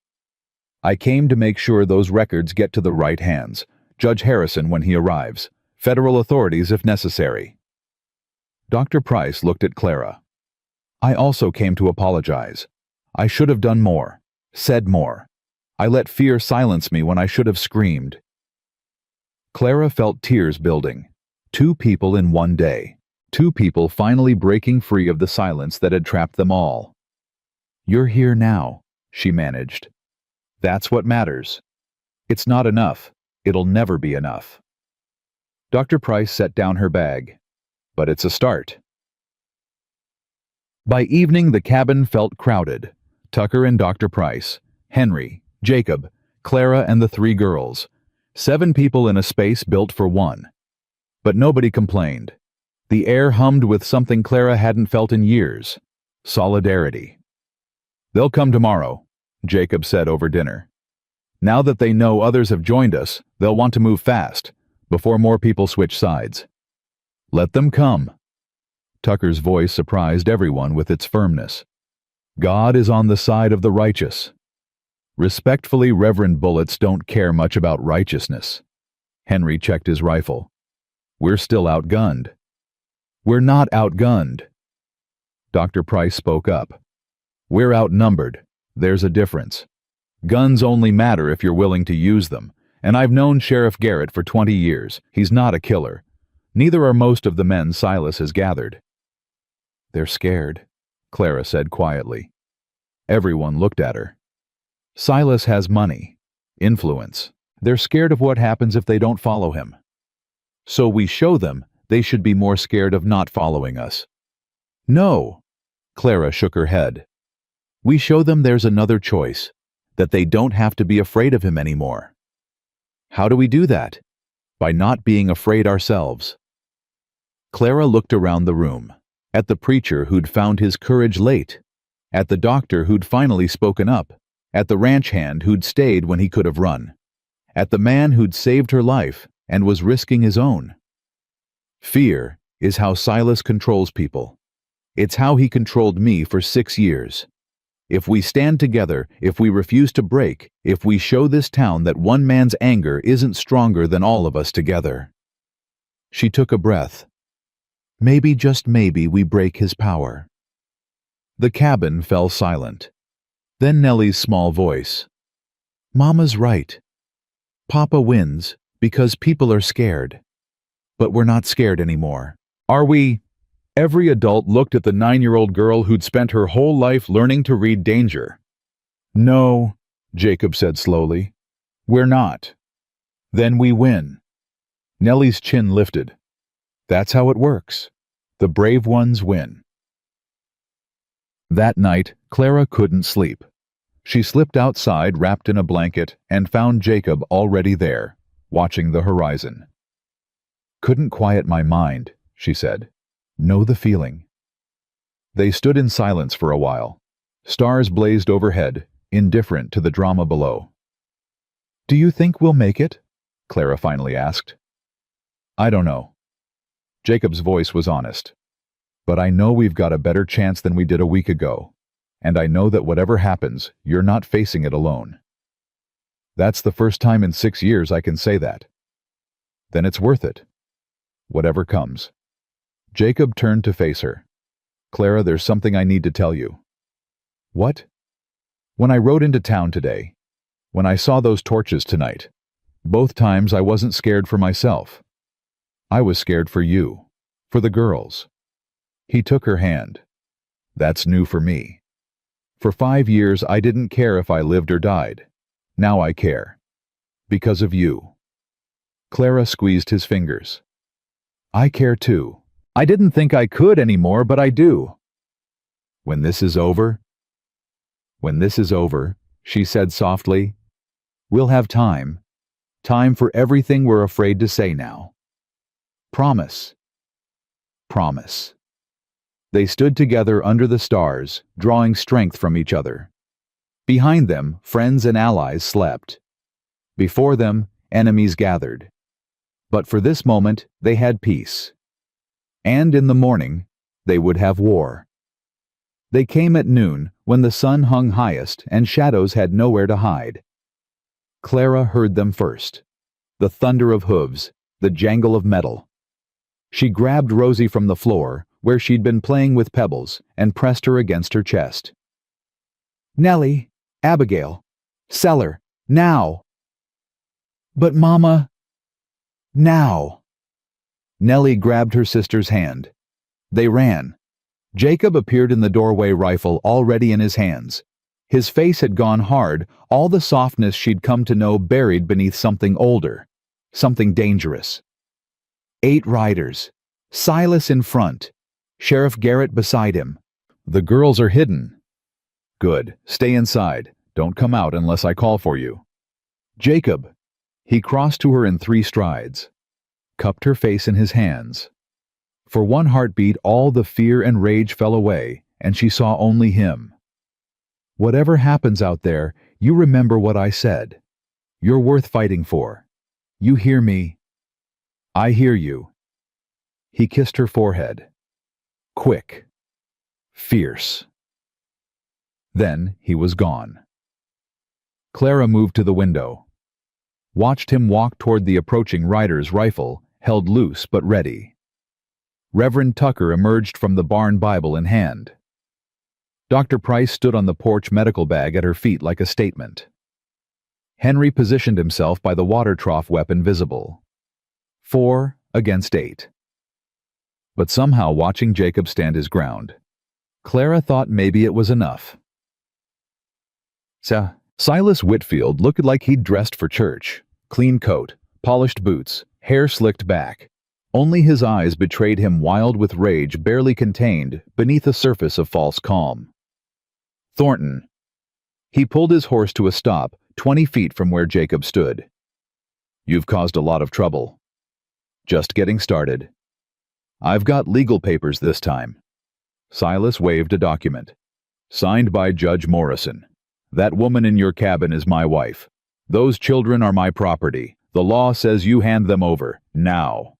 I came to make sure those records get to the right hands. Judge Harrison when he arrives. Federal authorities if necessary. Dr. Price looked at Clara. I also came to apologize. I should have done more, said more. I let fear silence me when I should have screamed. Clara felt tears building. 2 people in one day. 2 people finally breaking free of the silence that had trapped them all. You're here now, she managed. That's what matters. It's not enough. It'll never be enough. Dr. Price set down her bag. But it's a start. By evening, the cabin felt crowded. Tucker and Dr. Price, Henry, Jacob, Clara, and the 3 girls. 7 people in a space built for one. But nobody complained. The air hummed with something Clara hadn't felt in years. Solidarity. They'll come tomorrow, Jacob said over dinner. Now that they know others have joined us, they'll want to move fast, before more people switch sides. Let them come. Tucker's voice surprised everyone with its firmness. God is on the side of the righteous. Respectfully, Reverend Bullets don't care much about righteousness. Henry checked his rifle. We're still outgunned. We're not outgunned. Dr. Price spoke up. We're outnumbered. There's a difference. Guns only matter if you're willing to use them, and I've known Sheriff Garrett for 20 years. He's not a killer. Neither are most of the men Silas has gathered. They're scared, Clara said quietly. Everyone looked at her. Silas has money, influence. They're scared of what happens if they don't follow him. So we show them they should be more scared of not following us. No, Clara shook her head. We show them there's another choice, that they don't have to be afraid of him anymore. How do we do that? By not being afraid ourselves. Clara looked around the room, at the preacher who'd found his courage late, at the doctor who'd finally spoken up, at the ranch hand who'd stayed when he could have run, at the man who'd saved her life and was risking his own. Fear is how Silas controls people. It's how he controlled me for 6 years. If we stand together, if we refuse to break, if we show this town that one man's anger isn't stronger than all of us together. She took a breath. Maybe, just maybe, we break his power. The cabin fell silent. Then Nellie's small voice. Mama's right. Papa wins because people are scared. But we're not scared anymore. Are we? Every adult looked at the 9-year-old girl who'd spent her whole life learning to read danger. No, Jacob said slowly. We're not. Then we win. Nellie's chin lifted. That's how it works. The brave ones win. That night, Clara couldn't sleep. She slipped outside wrapped in a blanket and found Jacob already there, watching the horizon. Couldn't quiet my mind, she said. Know the feeling. They stood in silence for a while. Stars blazed overhead, indifferent to the drama below. Do you think we'll make it? Clara finally asked. I don't know. Jacob's voice was honest. But I know we've got a better chance than we did a week ago, and I know that whatever happens, you're not facing it alone. That's the first time in 6 years I can say that. Then it's worth it. Whatever comes. Jacob turned to face her. Clara, there's something I need to tell you. What? When I rode into town today, when I saw those torches tonight, both times I wasn't scared for myself. I was scared for you, for the girls. He took her hand. That's new for me. For 5 years I didn't care if I lived or died. Now I care. Because of you. Clara squeezed his fingers. I care too. I didn't think I could anymore, but I do. When this is over, she said softly, we'll have time. Time for everything we're afraid to say now. Promise. Promise. They stood together under the stars, drawing strength from each other. Behind them, friends and allies slept. Before them, enemies gathered. But for this moment, they had peace. And in the morning, they would have war. They came at noon, when the sun hung highest and shadows had nowhere to hide. Clara heard them first. The thunder of hooves, the jangle of metal. She grabbed Rosie from the floor, where she'd been playing with pebbles, and pressed her against her chest. Nellie, Abigail, Cellar, now! But Mama... Now! Nellie grabbed her sister's hand. They ran. Jacob appeared in the doorway, rifle already in his hands. His face had gone hard, all the softness she'd come to know buried beneath something older, something dangerous. 8 riders. Silas in front. Sheriff Garrett beside him. The girls are hidden. Good. Stay inside. Don't come out unless I call for you. Jacob. He crossed to her in 3 strides. Cupped her face in his hands. For one heartbeat, all the fear and rage fell away, and she saw only him. Whatever happens out there, you remember what I said. You're worth fighting for. You hear me? I hear you. He kissed her forehead. Quick. Fierce. Then he was gone. Clara moved to the window, watched him walk toward the approaching rider's rifle, held loose but ready. Reverend Tucker emerged from the barn Bible in hand. Dr. Price stood on the porch, medical bag at her feet like a statement. Henry positioned himself by the water trough, weapon visible. 4 against 8. But somehow, watching Jacob stand his ground, Clara thought maybe it was enough. Silas Whitfield looked like he'd dressed for church. Clean coat, polished boots, hair slicked back. Only his eyes betrayed him, wild with rage barely contained beneath a surface of false calm. Thornton. He pulled his horse to a stop 20 feet from where Jacob stood. You've caused a lot of trouble. Just getting started. I've got legal papers this time. Silas waved a document. Signed by Judge Morrison. That woman in your cabin is my wife. Those children are my property. The law says you hand them over, now.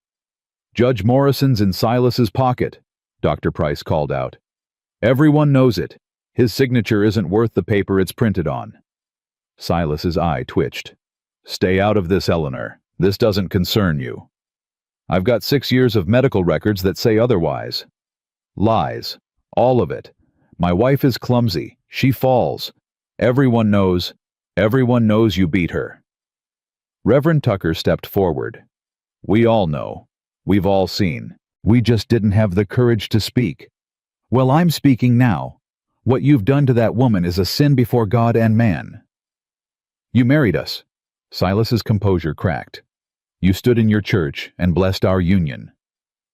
Judge Morrison's in Silas's pocket, Dr. Price called out. Everyone knows it. His signature isn't worth the paper it's printed on. Silas's eye twitched. Stay out of this, Eleanor. This doesn't concern you. I've got 6 years of medical records that say otherwise. Lies. All of it. My wife is clumsy. She falls. Everyone knows you beat her. Reverend Tucker stepped forward. We all know. We've all seen. We just didn't have the courage to speak. Well, I'm speaking now. What you've done to that woman is a sin before God and man. You married us. Silas's composure cracked. You stood in your church and blessed our union.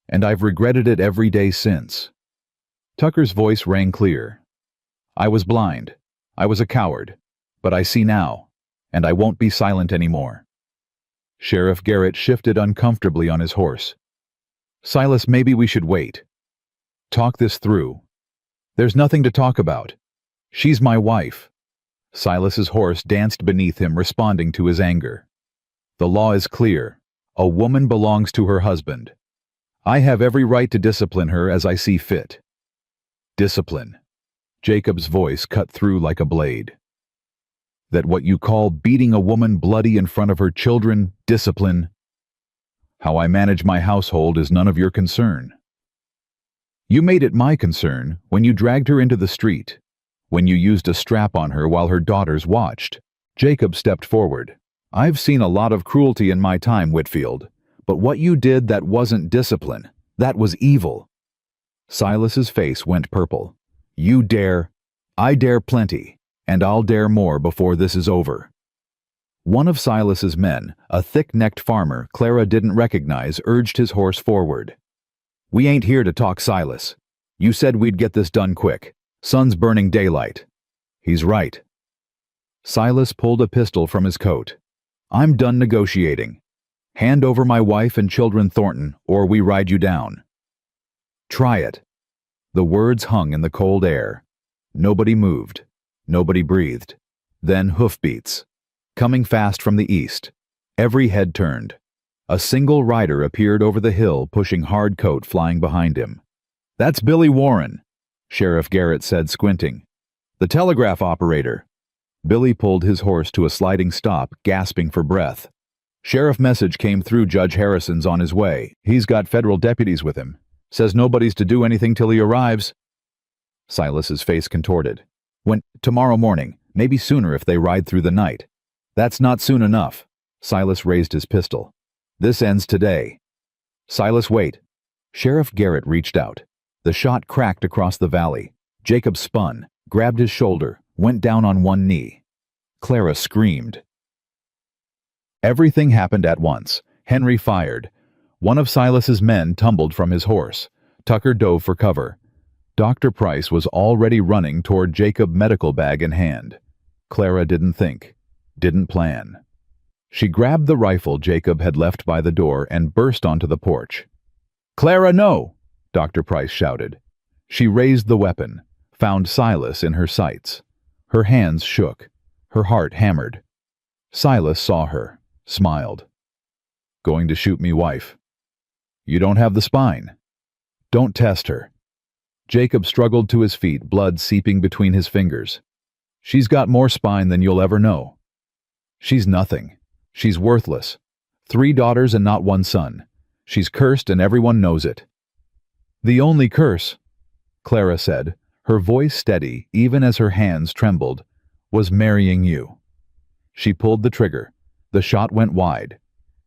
And I've regretted it every day since. Tucker's voice rang clear. I was blind. I was a coward. But I see now. And I won't be silent anymore. Sheriff Garrett shifted uncomfortably on his horse. Silas, maybe we should wait. Talk this through. There's nothing to talk about. She's my wife. Silas's horse danced beneath him, responding to his anger. The law is clear. A woman belongs to her husband. I have every right to discipline her as I see fit. Discipline. Jacob's voice cut through like a blade. That what you call beating a woman bloody in front of her children, discipline? How I manage my household is none of your concern. You made it my concern when you dragged her into the street, when you used a strap on her while her daughters watched. Jacob stepped forward. I've seen a lot of cruelty in my time, Whitfield, but what you did, that wasn't discipline. That was evil. Silas's face went purple. You dare. I dare plenty. And I'll dare more before this is over. One of Silas's men, a thick-necked farmer Clara didn't recognize, urged his horse forward. We ain't here to talk, Silas. You said we'd get this done quick. Sun's burning daylight. He's right. Silas pulled a pistol from his coat. I'm done negotiating. Hand over my wife and children, Thornton, or we ride you down. Try it. The words hung in the cold air. Nobody moved. Nobody breathed. Then hoofbeats. Coming fast from the east. Every head turned. A single rider appeared over the hill, pushing hard coat flying behind him. That's Billy Warren, Sheriff Garrett said, squinting. The telegraph operator. Billy pulled his horse to a sliding stop, gasping for breath. Sheriff message came through. Judge Harrison's on his way. He's got federal deputies with him. Says nobody's to do anything till he arrives. Silas's face contorted. When tomorrow morning, maybe sooner if they ride through the night. That's not soon enough. Silas raised his pistol. This ends today. Silas, wait. Sheriff Garrett reached out. The shot cracked across the valley. Jacob spun, grabbed his shoulder, went down on one knee. Clara screamed. Everything happened at once. Henry fired. One of Silas's men tumbled from his horse. Tucker dove for cover. Dr. Price was already running toward Jacob, medical bag in hand. Clara didn't think, didn't plan. She grabbed the rifle Jacob had left by the door and burst onto the porch. Clara, no! Dr. Price shouted. She raised the weapon, found Silas in her sights. Her hands shook, her heart hammered. Silas saw her, smiled. Going to shoot me, wife. You don't have the spine. Don't test her. Jacob struggled to his feet, blood seeping between his fingers. She's got more spine than you'll ever know. She's nothing. She's worthless. 3 daughters and not 1 son. She's cursed and everyone knows it. The only curse, Clara said, her voice steady even as her hands trembled, was marrying you. She pulled the trigger. The shot went wide,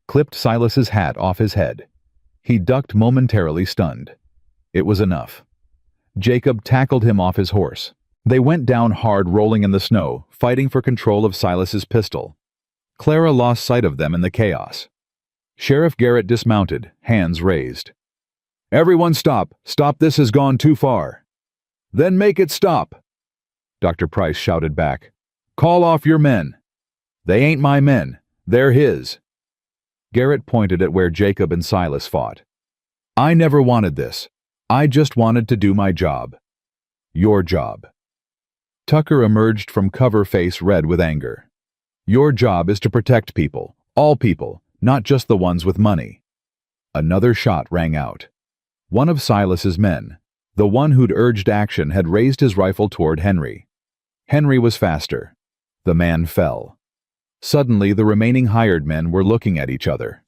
clipped Silas's hat off his head. He ducked momentarily, stunned. It was enough. Jacob tackled him off his horse. They went down hard, rolling in the snow, fighting for control of Silas's pistol. Clara lost sight of them in the chaos. Sheriff Garrett dismounted, hands raised. Everyone stop! Stop, this has gone too far. Then make it stop! Dr. Price shouted back. Call off your men. They ain't my men. They're his. Garrett pointed at where Jacob and Silas fought. I never wanted this. I just wanted to do my job. Your job. Tucker emerged from cover, face red with anger. Your job is to protect people, all people, not just the ones with money. Another shot rang out. One of Silas's men, the one who'd urged action, had raised his rifle toward Henry. Henry was faster. The man fell. Suddenly, the remaining hired men were looking at each other,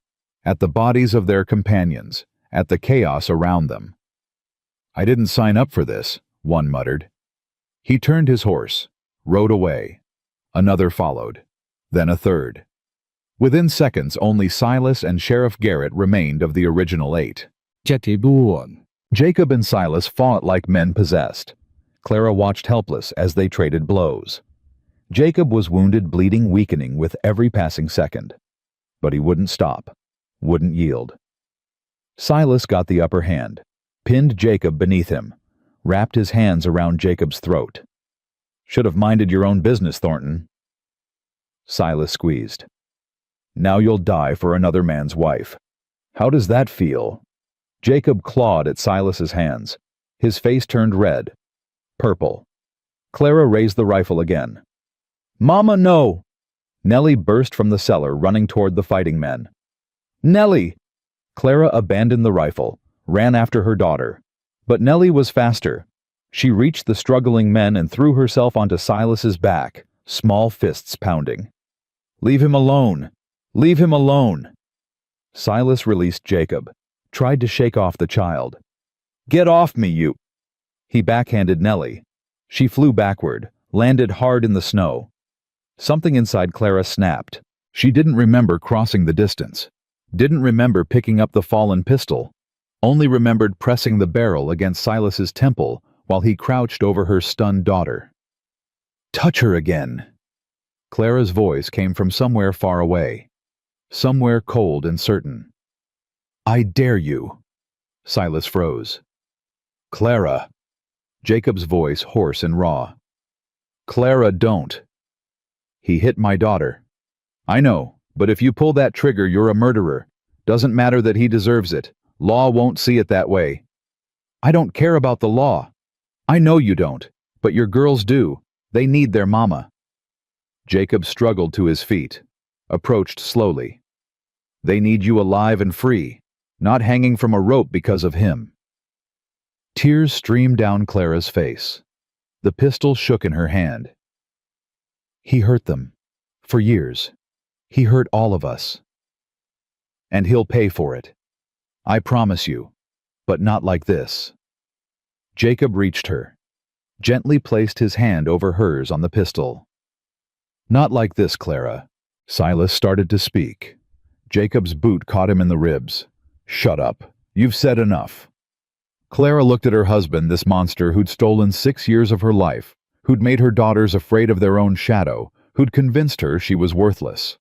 at the bodies of their companions, at the chaos around them. I didn't sign up for this, one muttered. He turned his horse, rode away. Another followed, then a third. Within seconds, only Silas and Sheriff Garrett remained of the original 8. Jacob and Silas fought like men possessed. Clara watched helpless as they traded blows. Jacob was wounded, bleeding, weakening with every passing second. But he wouldn't stop, wouldn't yield. Silas got the upper hand, pinned Jacob beneath him, wrapped his hands around Jacob's throat. Should have minded your own business, Thornton. Silas squeezed. Now you'll die for another man's wife. How does that feel? Jacob clawed at Silas's hands. His face turned red, purple. Clara raised the rifle again. Mama, no! Nellie burst from the cellar, running toward the fighting men. Nellie! Clara abandoned the rifle, ran after her daughter. But Nellie was faster. She reached the struggling men and threw herself onto Silas's back, small fists pounding. Leave him alone! Leave him alone! Silas released Jacob, tried to shake off the child. Get off me, you! He backhanded Nellie. She flew backward, landed hard in the snow. Something inside Clara snapped. She didn't remember crossing the distance, didn't remember picking up the fallen pistol, only remembered pressing the barrel against Silas's temple while he crouched over her stunned daughter. Touch her again! Clara's voice came from somewhere far away, somewhere cold and certain. I dare you! Silas froze. Clara! Jacob's voice hoarse and raw. Clara, don't! He hit my daughter. I know, but if you pull that trigger, you're a murderer. Doesn't matter that he deserves it. Law won't see it that way. I don't care about the law. I know you don't, but your girls do. They need their mama. Jacob struggled to his feet, approached slowly. They need you alive and free, not hanging from a rope because of him. Tears streamed down Clara's face. The pistol shook in her hand. He hurt them. For years. He hurt all of us. And he'll pay for it. I promise you. But not like this. Jacob reached her, gently placed his hand over hers on the pistol. Not like this, Clara. Silas started to speak. Jacob's boot caught him in the ribs. Shut up. You've said enough. Clara looked at her husband, this monster who'd stolen 6 years of her life, who'd made her daughters afraid of their own shadow, who'd convinced her she was worthless.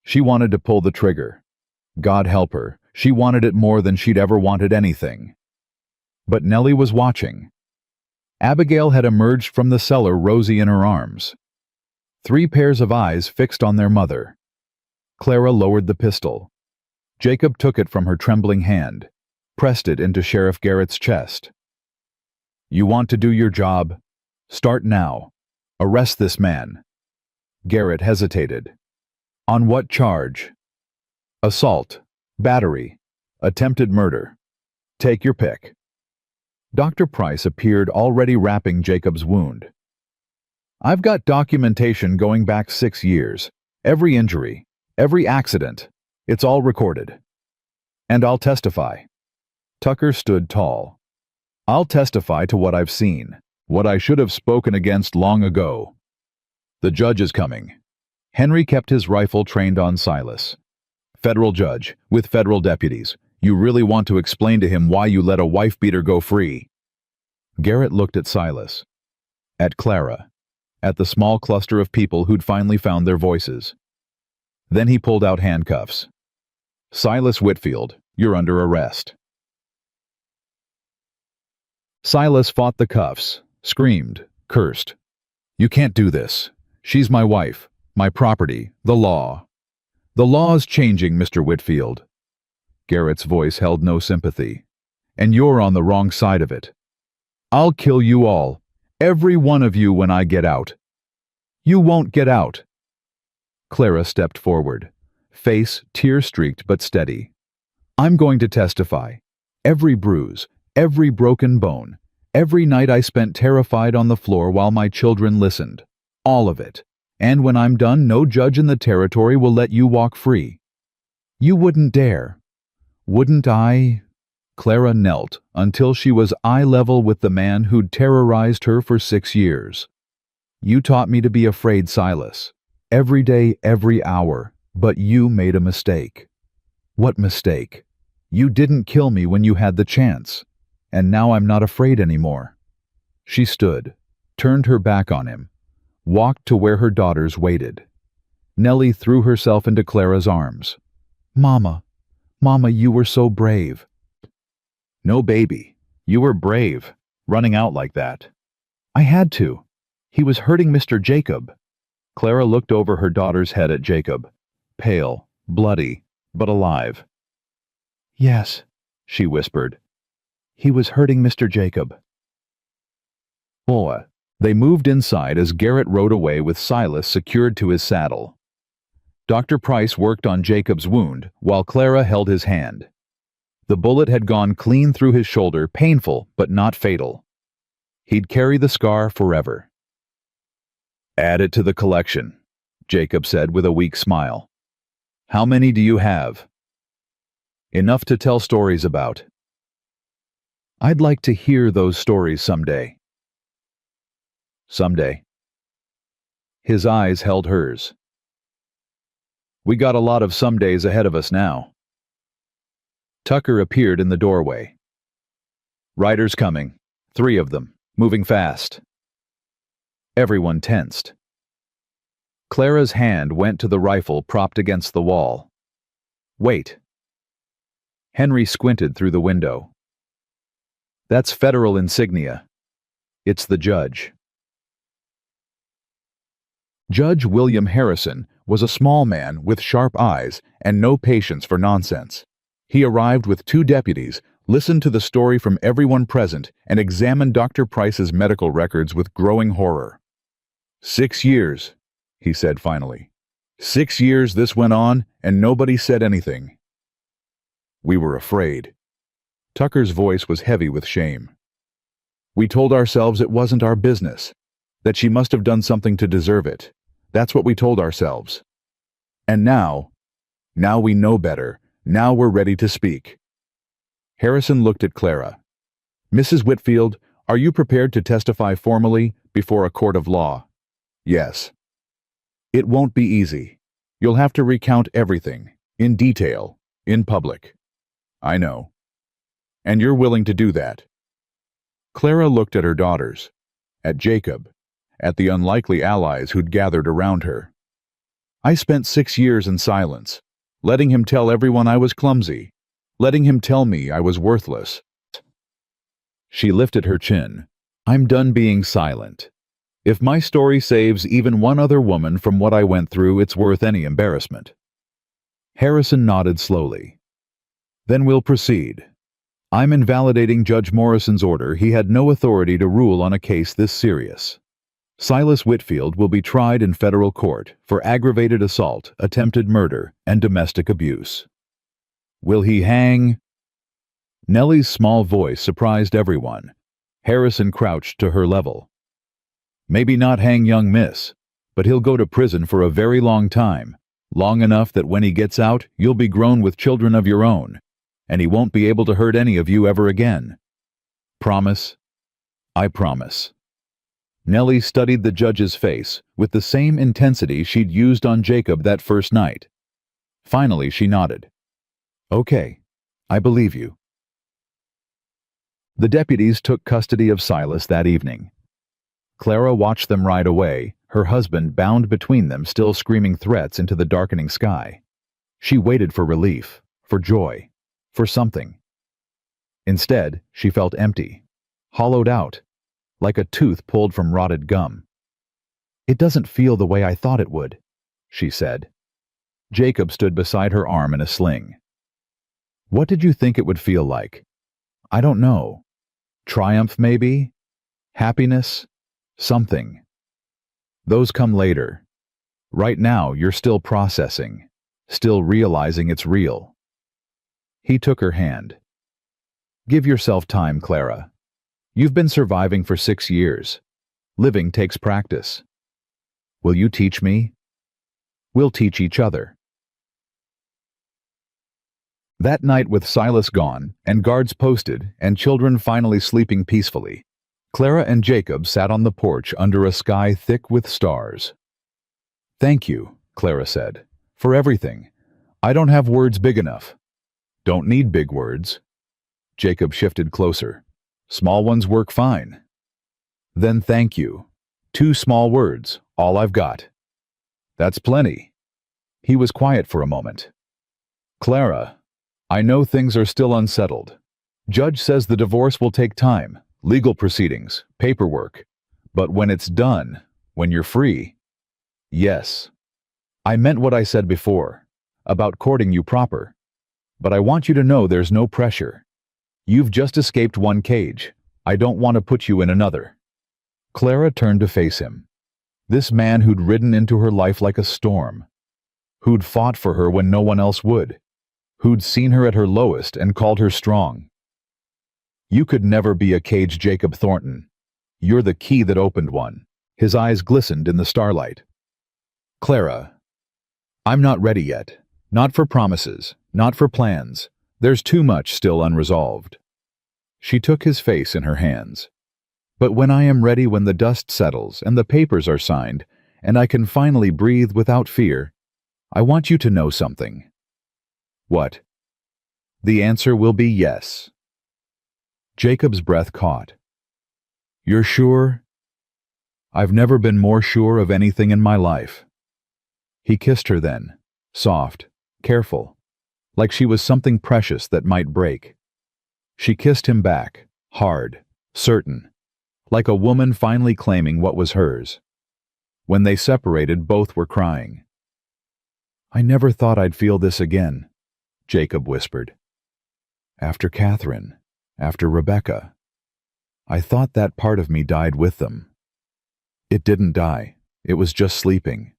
She wanted to pull the trigger. God help her, she wanted it more than she'd ever wanted anything. But Nellie was watching. Abigail had emerged from the cellar, Rosie in her arms. 3 pairs of eyes fixed on their mother. Clara lowered the pistol. Jacob took it from her trembling hand, pressed it into Sheriff Garrett's chest. You want to do your job? Start now. Arrest this man. Garrett hesitated. On what charge? Assault, battery, attempted murder. Take your pick. Dr. Price appeared, already wrapping Jacob's wound. "I've got documentation going back 6 years. Every injury, every accident. It's all recorded. And I'll testify." Tucker stood tall. "I'll testify to what I've seen, what I should have spoken against long ago." "The judge is coming." Henry kept his rifle trained on Silas. "Federal judge, with federal deputies. You really want to explain to him why you let a wife-beater go free?" Garrett looked at Silas, at Clara, at the small cluster of people who'd finally found their voices. Then he pulled out handcuffs. "Silas Whitfield, you're under arrest." Silas fought the cuffs, screamed, cursed. "You can't do this. She's my wife, my property, the law." "The law's changing, Mr. Whitfield." Garrett's voice held no sympathy. "And you're on the wrong side of it. I'll kill you all, every one of you, when I get out." "You won't get out." Clara stepped forward, face tear-streaked but steady. "I'm going to testify. Every bruise, every broken bone, every night I spent terrified on the floor while my children listened. All of it. And when I'm done, no judge in the territory will let you walk free." "You wouldn't dare." "Wouldn't I?" Clara knelt until she was eye level with the man who'd terrorized her for 6 years. "You taught me to be afraid, Silas. Every day, every hour. But you made a mistake." "What mistake?" "You didn't kill me when you had the chance. And now I'm not afraid anymore." She stood, turned her back on him, walked to where her daughters waited. Nellie threw herself into Clara's arms. "Mama, Mama, you were so brave." "No, baby. You were brave, running out like that." "I had to. He was hurting Mr. Jacob." Clara looked over her daughter's head at Jacob, pale, bloody, but alive. "Yes," she whispered. "He was hurting Mr. Jacob." They moved inside as Garrett rode away with Silas secured to his saddle. Dr. Price worked on Jacob's wound while Clara held his hand. The bullet had gone clean through his shoulder, painful but not fatal. He'd carry the scar forever. "Add it to the collection," Jacob said with a weak smile. "How many do you have?" "Enough to tell stories about." "I'd like to hear those stories someday." "Someday." His eyes held hers. "We got a lot of some days ahead of us now." Tucker appeared in the doorway. "Riders coming. 3 of them, moving fast." Everyone tensed. Clara's hand went to the rifle propped against the wall. "Wait." Henry squinted through the window. "That's federal insignia. It's the judge." Judge William Harrison was a small man with sharp eyes and no patience for nonsense. He arrived with 2 deputies, listened to the story from everyone present, and examined Dr. Price's medical records with growing horror. 6 years, he said finally. 6 years this went on, and nobody said anything. We were afraid. Tucker's voice was heavy with shame. We told ourselves it wasn't our business, that she must have done something to deserve it. That's what we told ourselves. And now we know better. Now we're ready to speak. Harrison looked at Clara. "Mrs. Whitfield, are you prepared to testify formally before a court of law?" "Yes." "It won't be easy. You'll have to recount everything, in detail, in public." "I know." "And you're willing to do that?" Clara looked at her daughters, at Jacob, at the unlikely allies who'd gathered around her. "I spent 6 years in silence, letting him tell everyone I was clumsy, letting him tell me I was worthless." She lifted her chin. "I'm done being silent. If my story saves even one other woman from what I went through, it's worth any embarrassment." Harrison nodded slowly. "Then we'll proceed. I'm invalidating Judge Morrison's order. He had no authority to rule on a case this serious. Silas Whitfield will be tried in federal court for aggravated assault, attempted murder, and domestic abuse." "Will he hang?" Nellie's small voice surprised everyone, Harrison crouched to her level. Maybe not hang young miss, but he'll go to prison for a very long time, long enough that when he gets out, you'll be grown with children of your own, and he won't be able to hurt any of you ever again. Promise? I promise. Nellie studied the judge's face with the same intensity she'd used on Jacob that first night. Finally, she nodded. Okay, I believe you. The deputies took custody of Silas that evening. Clara watched them ride away, her husband bound between them, still screaming threats into the darkening sky. She waited for relief, for joy, for something. Instead, she felt empty, hollowed out, like a tooth pulled from rotted gum. It doesn't feel the way I thought it would, she said. Jacob stood beside her, arm in a sling. What did you think it would feel like? I don't know. Triumph, maybe? Happiness? Something. Those come later. Right now, you're still processing, still realizing it's real. He took her hand. Give yourself time, Clara. You've been surviving for 6 years. Living takes practice. Will you teach me? We'll teach each other. That night, with Silas gone, and guards posted, and children finally sleeping peacefully, Clara and Jacob sat on the porch under a sky thick with stars. Thank you, Clara said, for everything. I don't have words big enough. Don't need big words. Jacob shifted closer. Small ones work fine. Then thank you. 2 small words, all I've got. That's plenty. He was quiet for a moment. Clara, I know things are still unsettled. Judge says the divorce will take time, legal proceedings, paperwork. But when it's done, when you're free... Yes. I meant what I said before, about courting you proper. But I want you to know there's no pressure. You've just escaped one cage. I don't want to put you in another. Clara turned to face him. This man who'd ridden into her life like a storm. Who'd fought for her when no one else would. Who'd seen her at her lowest and called her strong. You could never be a cage, Jacob Thornton. You're the key that opened one. His eyes glistened in the starlight. Clara, I'm not ready yet. Not for promises, not for plans. There's too much still unresolved. She took his face in her hands. But when I am ready, when the dust settles and the papers are signed, and I can finally breathe without fear, I want you to know something. What? The answer will be yes. Jacob's breath caught. You're sure? I've never been more sure of anything in my life. He kissed her then, soft, careful, like she was something precious that might break. She kissed him back, hard, certain, like a woman finally claiming what was hers. When they separated, both were crying. I never thought I'd feel this again, Jacob whispered. After Catherine, after Rebecca, I thought that part of me died with them. It didn't die, it was just sleeping.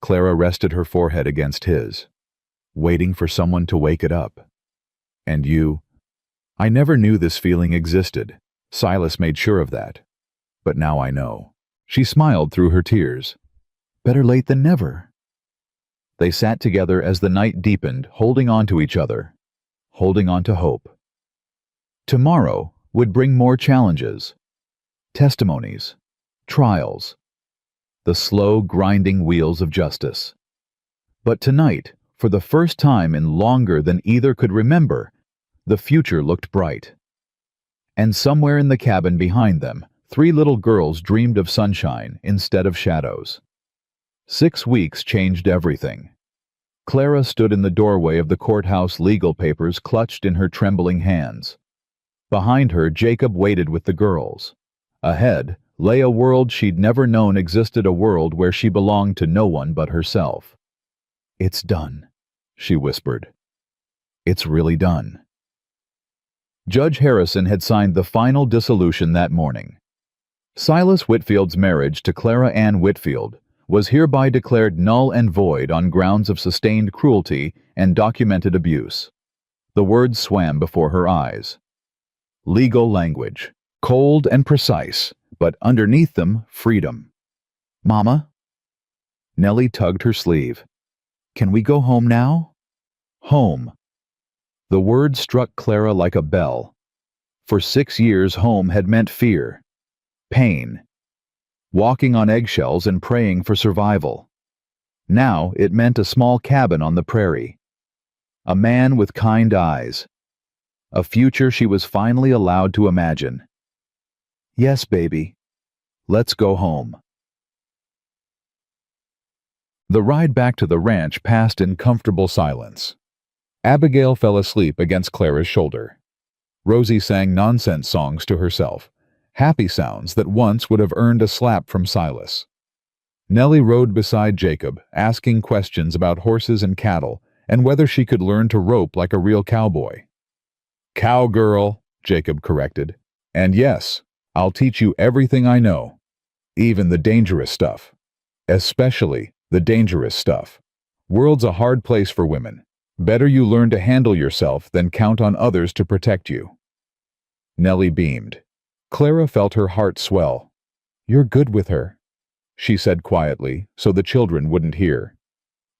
Clara rested her forehead against his, waiting for someone to wake it up. And you? I never knew this feeling existed. Silas made sure of that. But now I know. She smiled through her tears. Better late than never. They sat together as the night deepened, holding on to each other, holding on to hope. Tomorrow would bring more challenges, testimonies, trials, the slow, grinding wheels of justice. But tonight, for the first time in longer than either could remember, the future looked bright. And somewhere in the cabin behind them, 3 little girls dreamed of sunshine instead of shadows. 6 weeks changed everything. Clara stood in the doorway of the courthouse, legal papers clutched in her trembling hands. Behind her, Jacob waited with the girls. Ahead lay a world she'd never known existed, a world where she belonged to no one but herself. It's done, she whispered. It's really done. Judge Harrison had signed the final dissolution that morning. Silas Whitfield's marriage to Clara Ann Whitfield was hereby declared null and void on grounds of sustained cruelty and documented abuse. The words swam before her eyes. Legal language, Cold and precise, but underneath them, freedom. "Mama?" Nellie tugged her sleeve. "Can we go home now?" Home. The word struck Clara like a bell. For 6 years home had meant fear, pain, walking on eggshells and praying for survival. Now it meant a small cabin on the prairie, a man with kind eyes, a future she was finally allowed to imagine. "Yes, baby. Let's go home." The ride back to the ranch passed in comfortable silence. Abigail fell asleep against Clara's shoulder. Rosie sang nonsense songs to herself, happy sounds that once would have earned a slap from Silas. Nellie rode beside Jacob, asking questions about horses and cattle, and whether she could learn to rope like a real cowboy. "Cowgirl," Jacob corrected. "And yes, I'll teach you everything I know, even the dangerous stuff. Especially the dangerous stuff. World's a hard place for women. Better you learn to handle yourself than count on others to protect you." Nellie beamed. Clara felt her heart swell. "You're good with her," she said quietly, so the children wouldn't hear.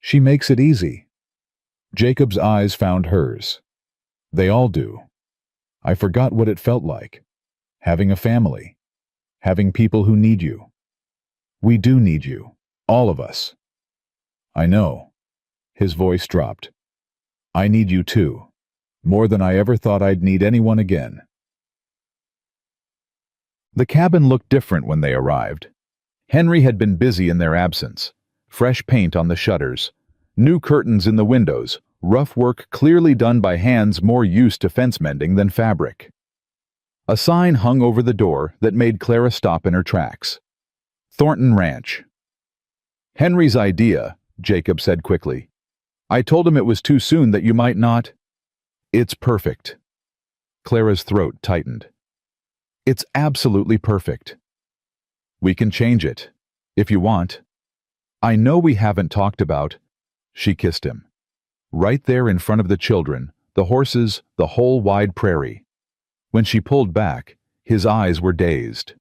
"She makes it easy." Jacob's eyes found hers. "They all do. I forgot what it felt like. Having a family. Having people who need you. We do need you. All of us." "I know." His voice dropped. "I need you too. More than I ever thought I'd need anyone again." The cabin looked different when they arrived. Henry had been busy in their absence. Fresh paint on the shutters, new curtains in the windows, rough work clearly done by hands more used to fence mending than fabric. A sign hung over the door that made Clara stop in her tracks. "Thornton Ranch." "Henry's idea," Jacob said quickly. "I told him it was too soon, that you might not—" "It's perfect." Clara's throat tightened. "It's absolutely perfect. We can change it, if you want. I know we haven't talked about—" She kissed him. Right there in front of the children, the horses, the whole wide prairie. When she pulled back, his eyes were dazed.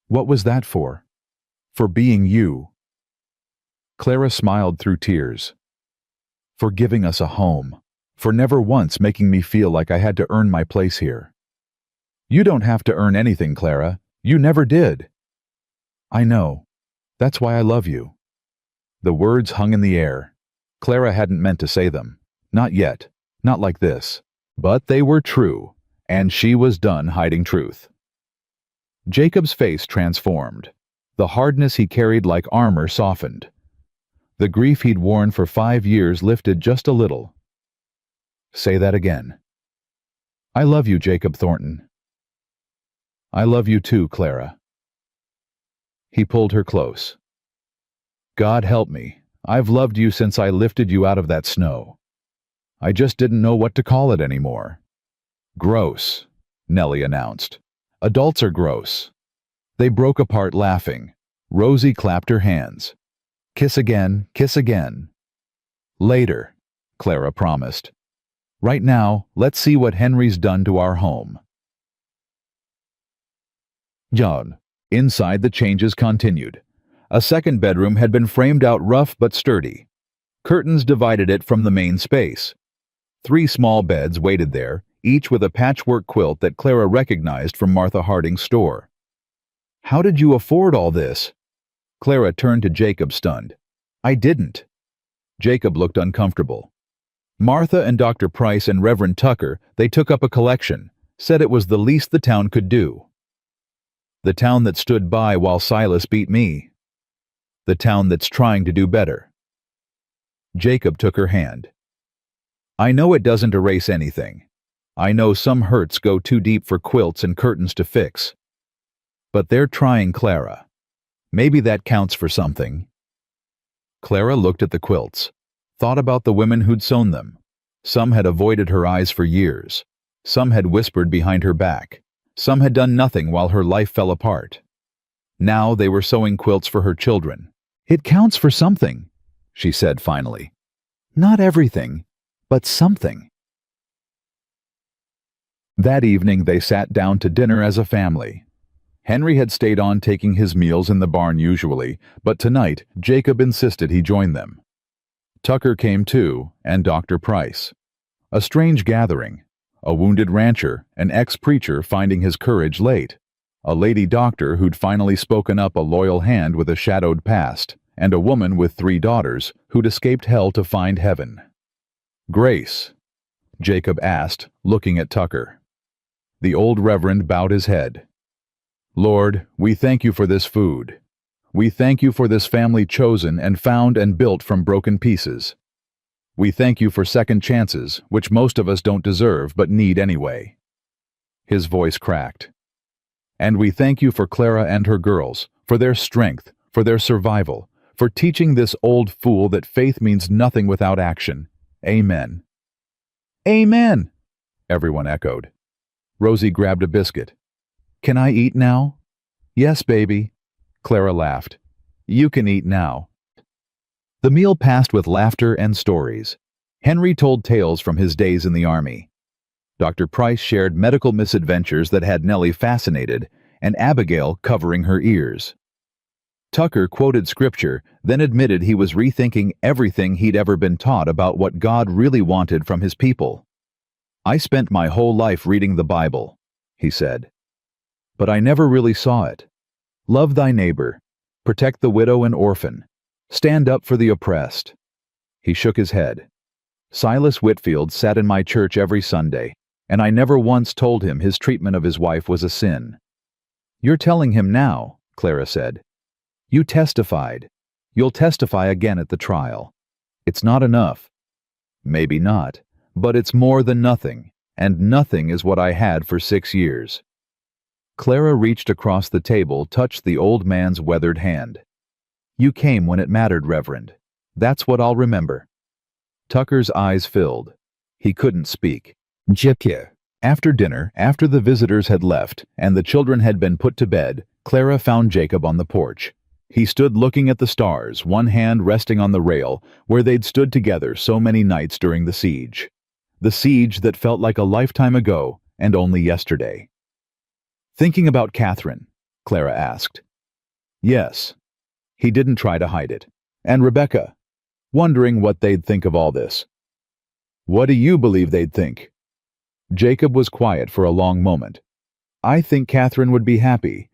"What was that for?" "For being you." Clara smiled through tears. "For giving us a home. For never once making me feel like I had to earn my place here." "You don't have to earn anything, Clara. You never did." "I know. That's why I love you." The words hung in the air. Clara hadn't meant to say them. Not yet. Not like this. But they were true, and she was done hiding truth. Jacob's face transformed. The hardness he carried like armor softened. The grief he'd worn for 5 years lifted just a little. "Say that again." "I love you, Jacob Thornton." "I love you too, Clara." He pulled her close. "God help me, I've loved you since I lifted you out of that snow. I just didn't know what to call it anymore." "Gross," Nellie announced. "Adults are gross." They broke apart laughing. Rosie clapped her hands. "Kiss again, kiss again." "Later," Clara promised. "Right now, let's see what Henry's done to our home." John. Inside, the changes continued. A second bedroom had been framed out rough but sturdy. Curtains divided it from the main space. 3 small beds waited there, each with a patchwork quilt that Clara recognized from Martha Harding's store. "How did you afford all this?" Clara turned to Jacob, stunned. "I didn't." Jacob looked uncomfortable. "Martha and Dr. Price and Reverend Tucker, they took up a collection, said it was the least the town could do." "The town that stood by while Silas beat me." "The town that's trying to do better." Jacob took her hand. "I know it doesn't erase anything. I know some hurts go too deep for quilts and curtains to fix. But they're trying, Clara. Maybe that counts for something." Clara looked at the quilts, thought about the women who'd sewn them. Some had avoided her eyes for years. Some had whispered behind her back. Some had done nothing while her life fell apart. Now they were sewing quilts for her children. "It counts for something," she said finally. "Not everything, but something." That evening they sat down to dinner as a family. Henry had stayed on taking his meals in the barn usually, but tonight Jacob insisted he join them. Tucker came too, and Dr. Price. A strange gathering. A wounded rancher, an ex-preacher finding his courage late, a lady doctor who'd finally spoken up a loyal hand with a shadowed past, and a woman with 3 daughters who'd escaped hell to find heaven. "Grace?" Jacob asked, looking at Tucker. The old reverend bowed his head. "Lord, we thank you for this food. We thank you for this family chosen and found and built from broken pieces. We thank you for second chances, which most of us don't deserve but need anyway." His voice cracked. "And we thank you for Clara and her girls, for their strength, for their survival, for teaching this old fool that faith means nothing without action. Amen." "Amen," everyone echoed. Rosie grabbed a biscuit. "Can I eat now?" "Yes, baby." Clara laughed. "You can eat now." The meal passed with laughter and stories. Henry told tales from his days in the army. Dr. Price shared medical misadventures that had Nellie fascinated, and Abigail covering her ears. Tucker quoted scripture, then admitted he was rethinking everything he'd ever been taught about what God really wanted from his people. "I spent my whole life reading the Bible," he said. "But I never really saw it. Love thy neighbor, protect the widow and orphan, stand up for the oppressed." He shook his head. "Silas Whitfield sat in my church every Sunday, and I never once told him his treatment of his wife was a sin." "You're telling him now," Clara said. "You testified. You'll testify again at the trial. It's not enough." "Maybe not, but it's more than nothing, and nothing is what I had for 6 years." Clara reached across the table, touched the old man's weathered hand. "You came when it mattered, Reverend. That's what I'll remember." Tucker's eyes filled. He couldn't speak. "Jipya." After dinner, after the visitors had left and the children had been put to bed, Clara found Jacob on the porch. He stood looking at the stars, one hand resting on the rail where they'd stood together so many nights during the siege. The siege that felt like a lifetime ago and only yesterday. "Thinking about Catherine?" Clara asked. "Yes." He didn't try to hide it. "And Rebecca? Wondering what they'd think of all this." "What do you believe they'd think?" Jacob was quiet for a long moment. "I think Catherine would be happy.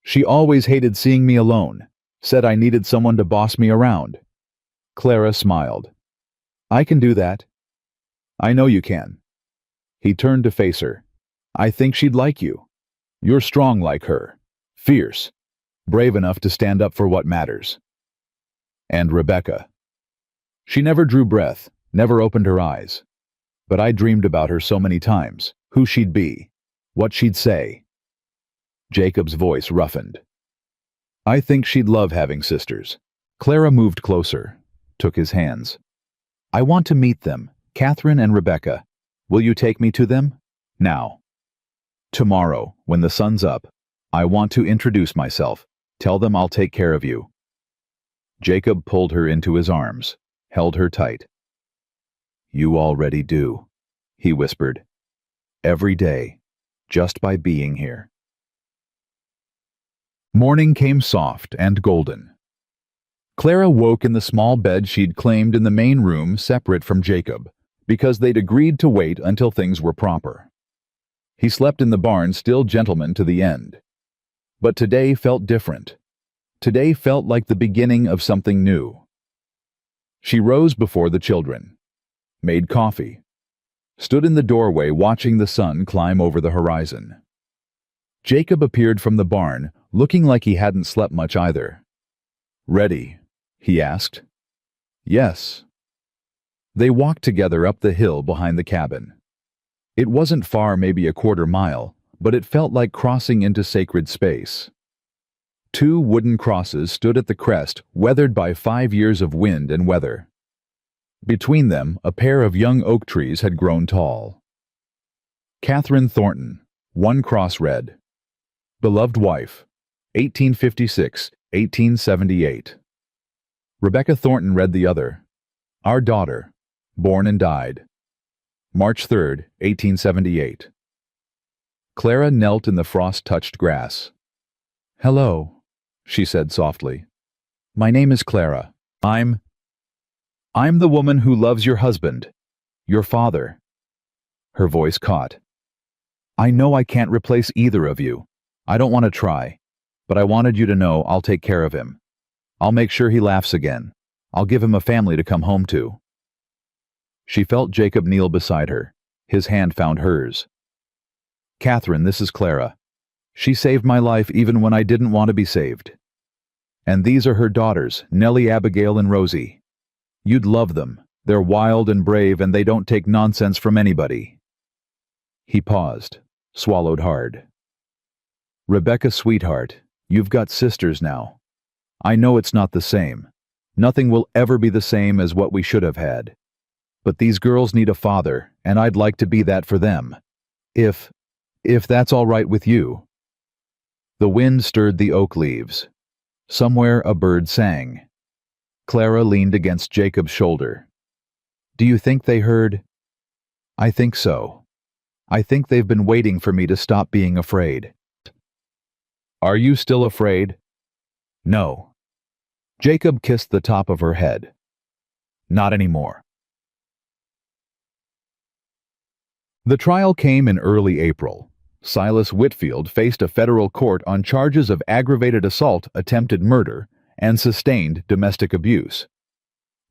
She always hated seeing me alone, said I needed someone to boss me around." Clara smiled. "I can do that." "I know you can." He turned to face her. "I think she'd like you. You're strong like her, fierce, brave enough to stand up for what matters." "And Rebecca?" "She never drew breath, never opened her eyes. But I dreamed about her so many times, who she'd be, what she'd say." Jacob's voice roughened. "I think she'd love having sisters." Clara moved closer, took his hands. "I want to meet them, Catherine and Rebecca. Will you take me to them? Now." "Tomorrow, when the sun's up. I want to introduce myself. Tell them I'll take care of you." Jacob pulled her into his arms, held her tight. "You already do," he whispered. "Every day, just by being here." Morning came soft and golden. Clara woke in the small bed she'd claimed in the main room separate from Jacob, because they'd agreed to wait until things were proper. He slept in the barn, still gentleman to the end. But today felt different. Today felt like the beginning of something new. She rose before the children, made coffee, stood in the doorway watching the sun climb over the horizon. Jacob appeared from the barn, looking like he hadn't slept much either. "Ready?" he asked. "Yes." They walked together up the hill behind the cabin. It wasn't far, maybe a quarter mile, but it felt like crossing into sacred space. 2 wooden crosses stood at the crest, weathered by 5 years of wind and weather. Between them, a pair of young oak trees had grown tall. Catherine Thornton, one cross read, "Beloved wife, 1856-1878." Rebecca Thornton read the other, "Our daughter, born and died, March 3rd, 1878." Clara knelt in the frost-touched grass. "Hello," she said softly. "My name is Clara. I'm the woman who loves your husband, your father." Her voice caught. "I know I can't replace either of you. I don't want to try. But I wanted you to know I'll take care of him. I'll make sure he laughs again. I'll give him a family to come home to." She felt Jacob kneel beside her. His hand found hers. "Catherine, this is Clara. She saved my life even when I didn't want to be saved. And these are her daughters, Nellie, Abigail, and Rosie. You'd love them. They're wild and brave, and they don't take nonsense from anybody." He paused, swallowed hard. "Rebecca, sweetheart, you've got sisters now. I know it's not the same. Nothing will ever be the same as what we should have had. But these girls need a father, and I'd like to be that for them. If that's all right with you." The wind stirred the oak leaves. Somewhere a bird sang. Clara leaned against Jacob's shoulder. "Do you think they heard?" "I think so. I think they've been waiting for me to stop being afraid." "Are you still afraid?" "No." Jacob kissed the top of her head. "Not anymore." The trial came in early April. Silas Whitfield faced a federal court on charges of aggravated assault, attempted murder, and sustained domestic abuse.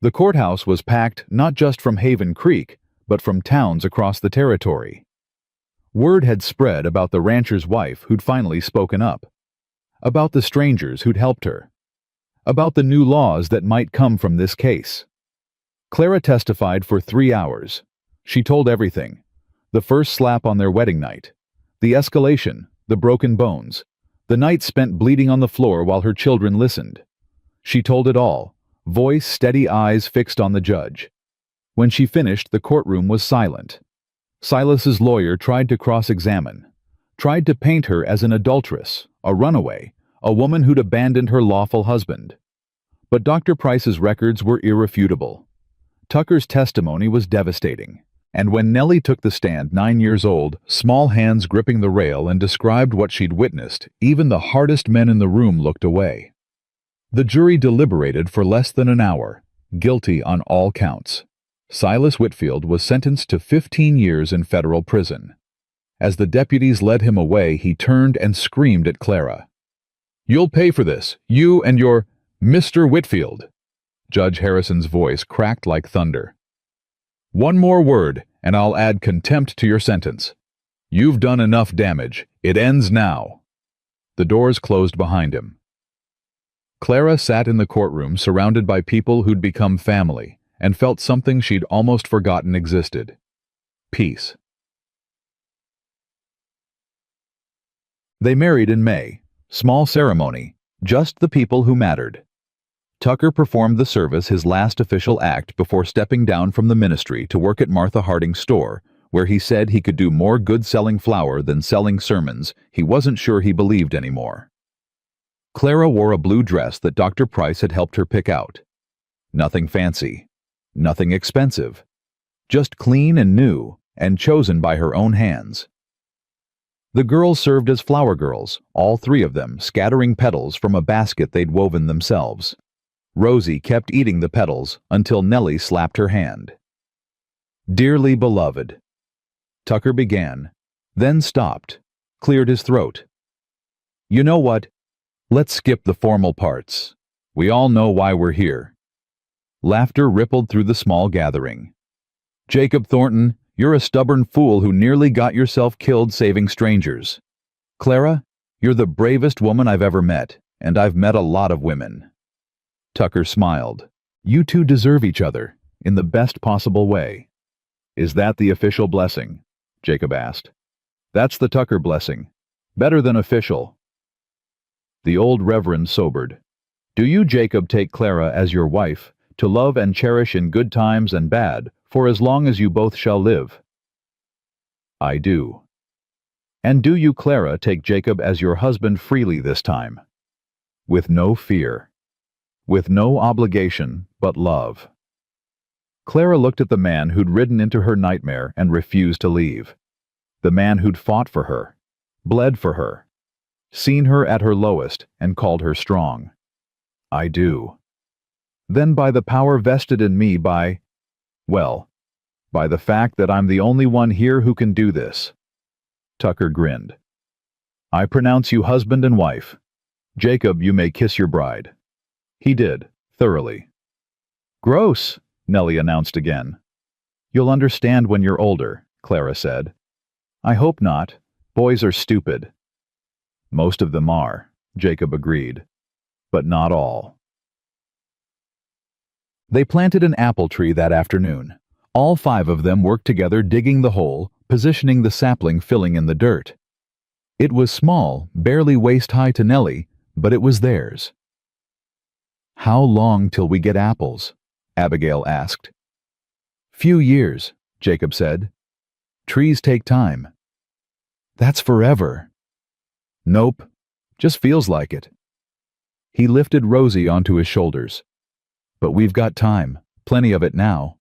The courthouse was packed not just from Haven Creek, but from towns across the territory. Word had spread about the rancher's wife who'd finally spoken up, about the strangers who'd helped her, about the new laws that might come from this case. Clara testified for 3 hours. She told everything: the first slap on their wedding night, the escalation, the broken bones, the night spent bleeding on the floor while her children listened. She told it all, voice, steady, eyes fixed on the judge. When she finished, the courtroom was silent. Silas's lawyer tried to cross-examine, tried to paint her as an adulteress, a runaway, a woman who'd abandoned her lawful husband. But Dr. Price's records were irrefutable. Tucker's testimony was devastating. And when Nellie took the stand, 9 years old, small hands gripping the rail, and described what she'd witnessed, even the hardest men in the room looked away. The jury deliberated for less than an hour, guilty on all counts. Silas Whitfield was sentenced to 15 years in federal prison. As the deputies led him away, he turned and screamed at Clara. "You'll pay for this, you and your Mr. Whitfield." Judge Harrison's voice cracked like thunder. "One more word, and I'll add contempt to your sentence. You've done enough damage. It ends now." The doors closed behind him. Clara sat in the courtroom surrounded by people who'd become family, and felt something she'd almost forgotten existed: peace. They married in May. Small ceremony, just the people who mattered. Tucker performed the service, his last official act before stepping down from the ministry to work at Martha Harding's store, where he said he could do more good selling flour than selling sermons he wasn't sure he believed anymore. Clara wore a blue dress that Dr. Price had helped her pick out. Nothing fancy, nothing expensive, just clean and new, and chosen by her own hands. The girls served as flower girls, all 3 of them scattering petals from a basket they'd woven themselves. Rosie kept eating the petals until Nellie slapped her hand. "Dearly beloved," Tucker began, then stopped, cleared his throat. "You know what? Let's skip the formal parts. We all know why we're here." Laughter rippled through the small gathering. "Jacob Thornton, you're a stubborn fool who nearly got yourself killed saving strangers. Clara, you're the bravest woman I've ever met, and I've met a lot of women." Tucker smiled. "You two deserve each other, in the best possible way." "Is that the official blessing?" Jacob asked. "That's the Tucker blessing. Better than official." The old reverend sobered. "Do you, Jacob, take Clara as your wife, to love and cherish in good times and bad, for as long as you both shall live?" "I do." "And do you, Clara, take Jacob as your husband freely this time?" "With no fear. With no obligation, but love." Clara looked at the man who'd ridden into her nightmare and refused to leave. The man who'd fought for her, bled for her, seen her at her lowest and called her strong. I do. Then by the power vested in me by the fact that I'm the only one here who can do this. Tucker grinned. I pronounce you husband and wife. Jacob, you may kiss your bride. He did, thoroughly. Gross, Nellie announced again. You'll understand when you're older, Clara said. I hope not. Boys are stupid. Most of them are, Jacob agreed. But not all. They planted an apple tree that afternoon. All 5 of them worked together digging the hole, positioning the sapling filling in the dirt. It was small, barely waist-high to Nellie, but it was theirs. How long till we get apples? Abigail asked. Few years, Jacob said. Trees take time. That's forever. Nope, just feels like it. He lifted Rosie onto his shoulders. But we've got time, plenty of it now.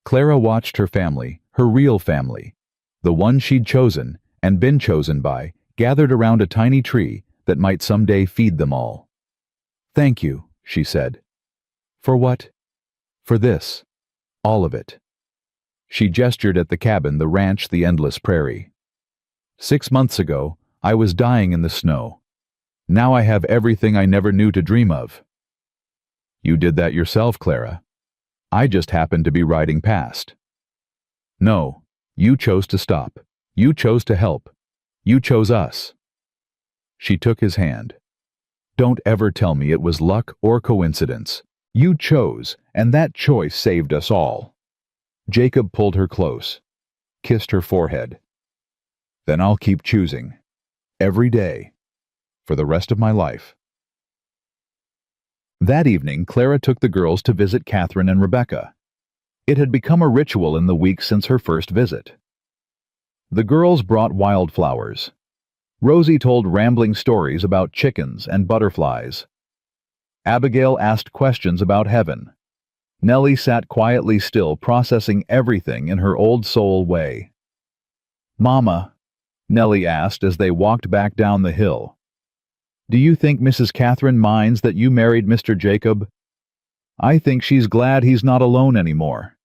Clara watched her family, her real family, the one she'd chosen and been chosen by, gathered around a tiny tree that might someday feed them all. Thank you, she said. For what? For this. All of it. She gestured at the cabin, the ranch, the endless prairie. 6 months ago, I was dying in the snow. Now I have everything I never knew to dream of. You did that yourself, Clara. I just happened to be riding past. No, you chose to stop. You chose to help. You chose us. She took his hand. Don't ever tell me it was luck or coincidence. You chose, and that choice saved us all. Jacob pulled her close, kissed her forehead. Then I'll keep choosing. Every day. For the rest of my life. That evening, Clara took the girls to visit Catherine and Rebecca. It had become a ritual in the weeks since her first visit. The girls brought wildflowers. Rosie told rambling stories about chickens and butterflies. Abigail asked questions about heaven. Nellie sat quietly still, processing everything in her old soul way. Mama, Nellie asked as they walked back down the hill. Do you think Mrs. Catherine minds that you married Mr. Jacob? I think she's glad he's not alone anymore.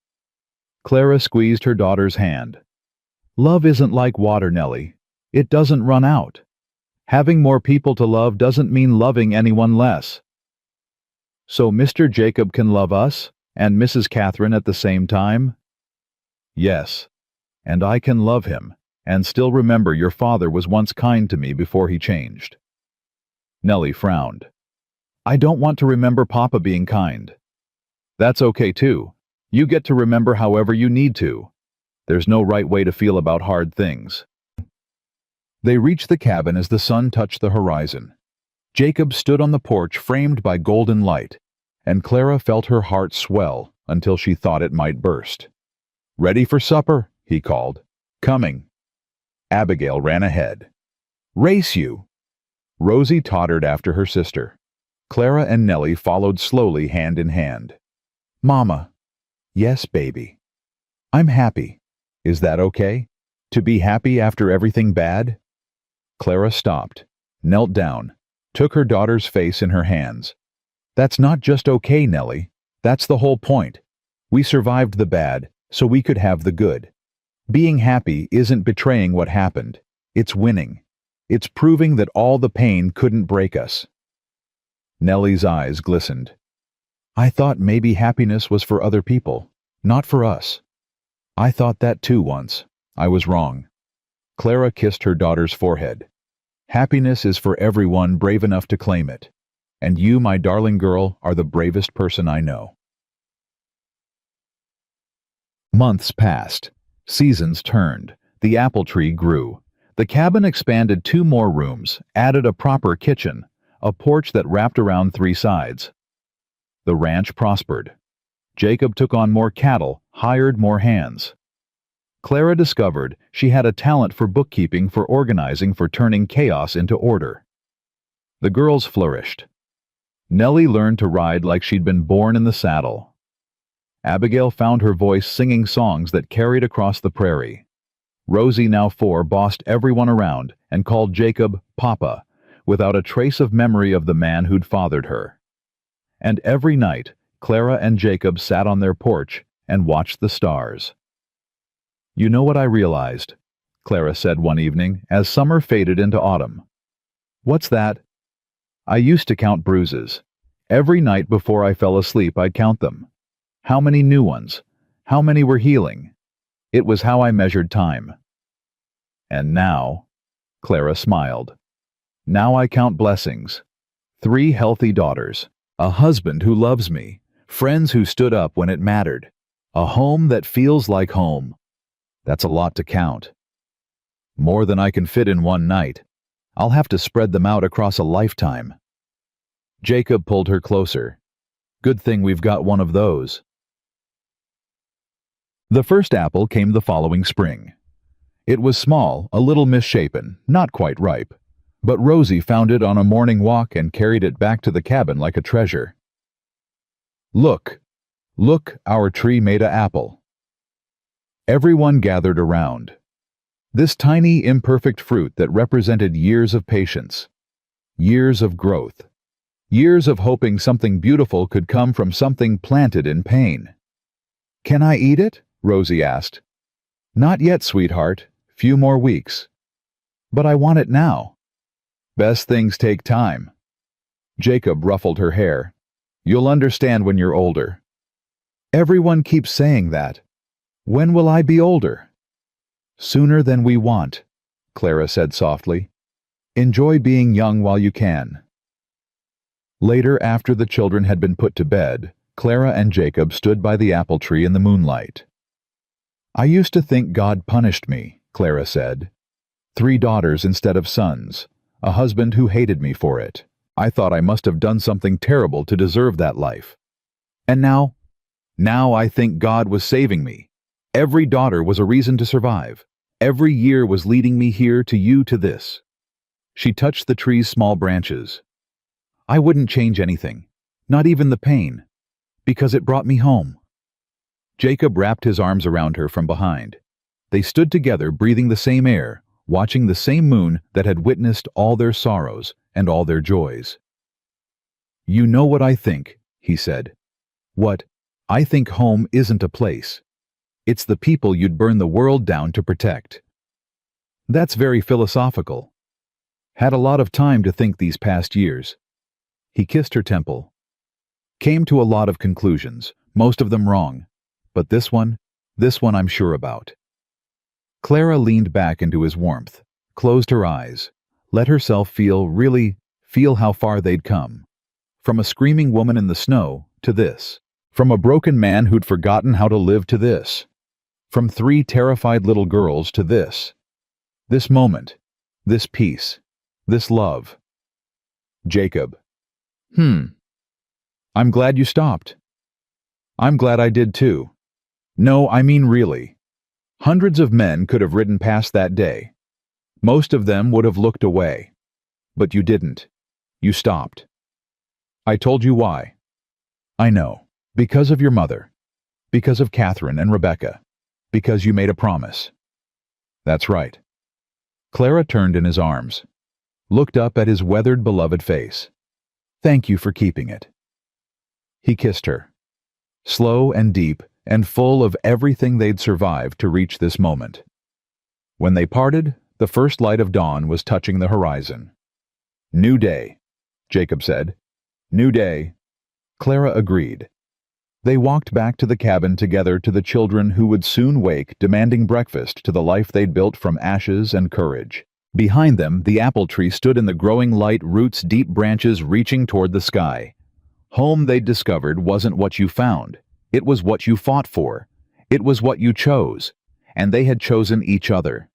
Clara squeezed her daughter's hand. Love isn't like water, Nellie. It doesn't run out. Having more people to love doesn't mean loving anyone less. So Mr. Jacob can love us and Mrs. Catherine at the same time? Yes, and I can love him and still remember your father was once kind to me before he changed. Nellie frowned. I don't want to remember Papa being kind. That's okay too. You get to remember however you need to. There's no right way to feel about hard things. They reached the cabin as the sun touched the horizon. Jacob stood on the porch framed by golden light, and Clara felt her heart swell until she thought it might burst. Ready for supper? He called. Coming. Abigail ran ahead. Race you! Rosie tottered after her sister. Clara and Nellie followed slowly hand in hand. Mama. Yes, baby. I'm happy. Is that okay? To be happy after everything bad? Clara stopped, knelt down, took her daughter's face in her hands. That's not just okay, Nellie. That's the whole point. We survived the bad, so we could have the good. Being happy isn't betraying what happened. It's winning. It's proving that all the pain couldn't break us. Nellie's eyes glistened. I thought maybe happiness was for other people, not for us. I thought that too once. I was wrong. Clara kissed her daughter's forehead. Happiness is for everyone brave enough to claim it. And you, my darling girl, are the bravest person I know. Months passed. Seasons turned. The apple tree grew. The cabin expanded 2 more rooms, added a proper kitchen, a porch that wrapped around 3 sides. The ranch prospered. Jacob took on more cattle, hired more hands. Clara discovered she had a talent for bookkeeping, for organizing, for turning chaos into order. The girls flourished. Nellie learned to ride like she'd been born in the saddle. Abigail found her voice singing songs that carried across the prairie. Rosie, now 4, bossed everyone around and called Jacob Papa, without a trace of memory of the man who'd fathered her. And every night, Clara and Jacob sat on their porch and watched the stars. "You know what I realized," Clara said one evening as summer faded into autumn. "What's that?" "I used to count bruises. Every night before I fell asleep I'd count them. How many new ones? How many were healing? It was how I measured time. And now," Clara smiled, "now I count blessings. 3 healthy daughters, a husband who loves me, friends who stood up when it mattered, a home that feels like home. That's a lot to count. More than I can fit in one night. I'll have to spread them out across a lifetime." Jacob pulled her closer. "Good thing we've got one of those." The first apple came the following spring. It was small, a little misshapen, not quite ripe, but Rosie found it on a morning walk and carried it back to the cabin like a treasure. "Look, look, our tree made a apple." Everyone gathered around. This tiny, imperfect fruit that represented years of patience, years of growth, years of hoping something beautiful could come from something planted in pain. "Can I eat it?" Rosie asked. "Not yet, sweetheart. Few more weeks." "But I want it now." "Best things take time." Jacob ruffled her hair. "You'll understand when you're older." "Everyone keeps saying that. When will I be older?" "Sooner than we want," Clara said softly. "Enjoy being young while you can." Later, after the children had been put to bed, Clara and Jacob stood by the apple tree in the moonlight. "I used to think God punished me," Clara said. 3 daughters instead of sons, a husband who hated me for it. I thought I must have done something terrible to deserve that life. And now I think God was saving me. Every daughter was a reason to survive. Every year was leading me here to you to this." She touched the tree's small branches. "I wouldn't change anything, not even the pain, because it brought me home." Jacob wrapped his arms around her from behind. They stood together, breathing the same air, watching the same moon that had witnessed all their sorrows and all their joys. "You know what I think," he said. "What? I think home isn't a place. It's the people you'd burn the world down to protect." "That's very philosophical." "Had a lot of time to think these past years." He kissed her temple. "Came to a lot of conclusions, most of them wrong. But this one I'm sure about." Clara leaned back into his warmth, closed her eyes, let herself feel how far they'd come. From a screaming woman in the snow to this. From a broken man who'd forgotten how to live to this. From 3 terrified little girls to this. This moment, this peace, this love. Jacob. I'm glad you stopped." "I'm glad I did too. No, I mean really. Hundreds of men could have ridden past that day. Most of them would have looked away. But you didn't. You stopped. I told you why. I know. Because of your mother. Because of Catherine and Rebecca. Because you made a promise." "That's right." Clara turned in his arms, looked up at his weathered, beloved face. "Thank you for keeping it." He kissed her. Slow and deep and full of everything they'd survived to reach this moment. When they parted, the first light of dawn was touching the horizon. "New day," Jacob said. "New day." Clara agreed. They walked back to the cabin together to the children who would soon wake, demanding breakfast to the life they'd built from ashes and courage. Behind them, the apple tree stood in the growing light, roots deep, branches reaching toward the sky. Home, they'd discovered, wasn't what you found. It was what you fought for. It was what you chose. And they had chosen each other.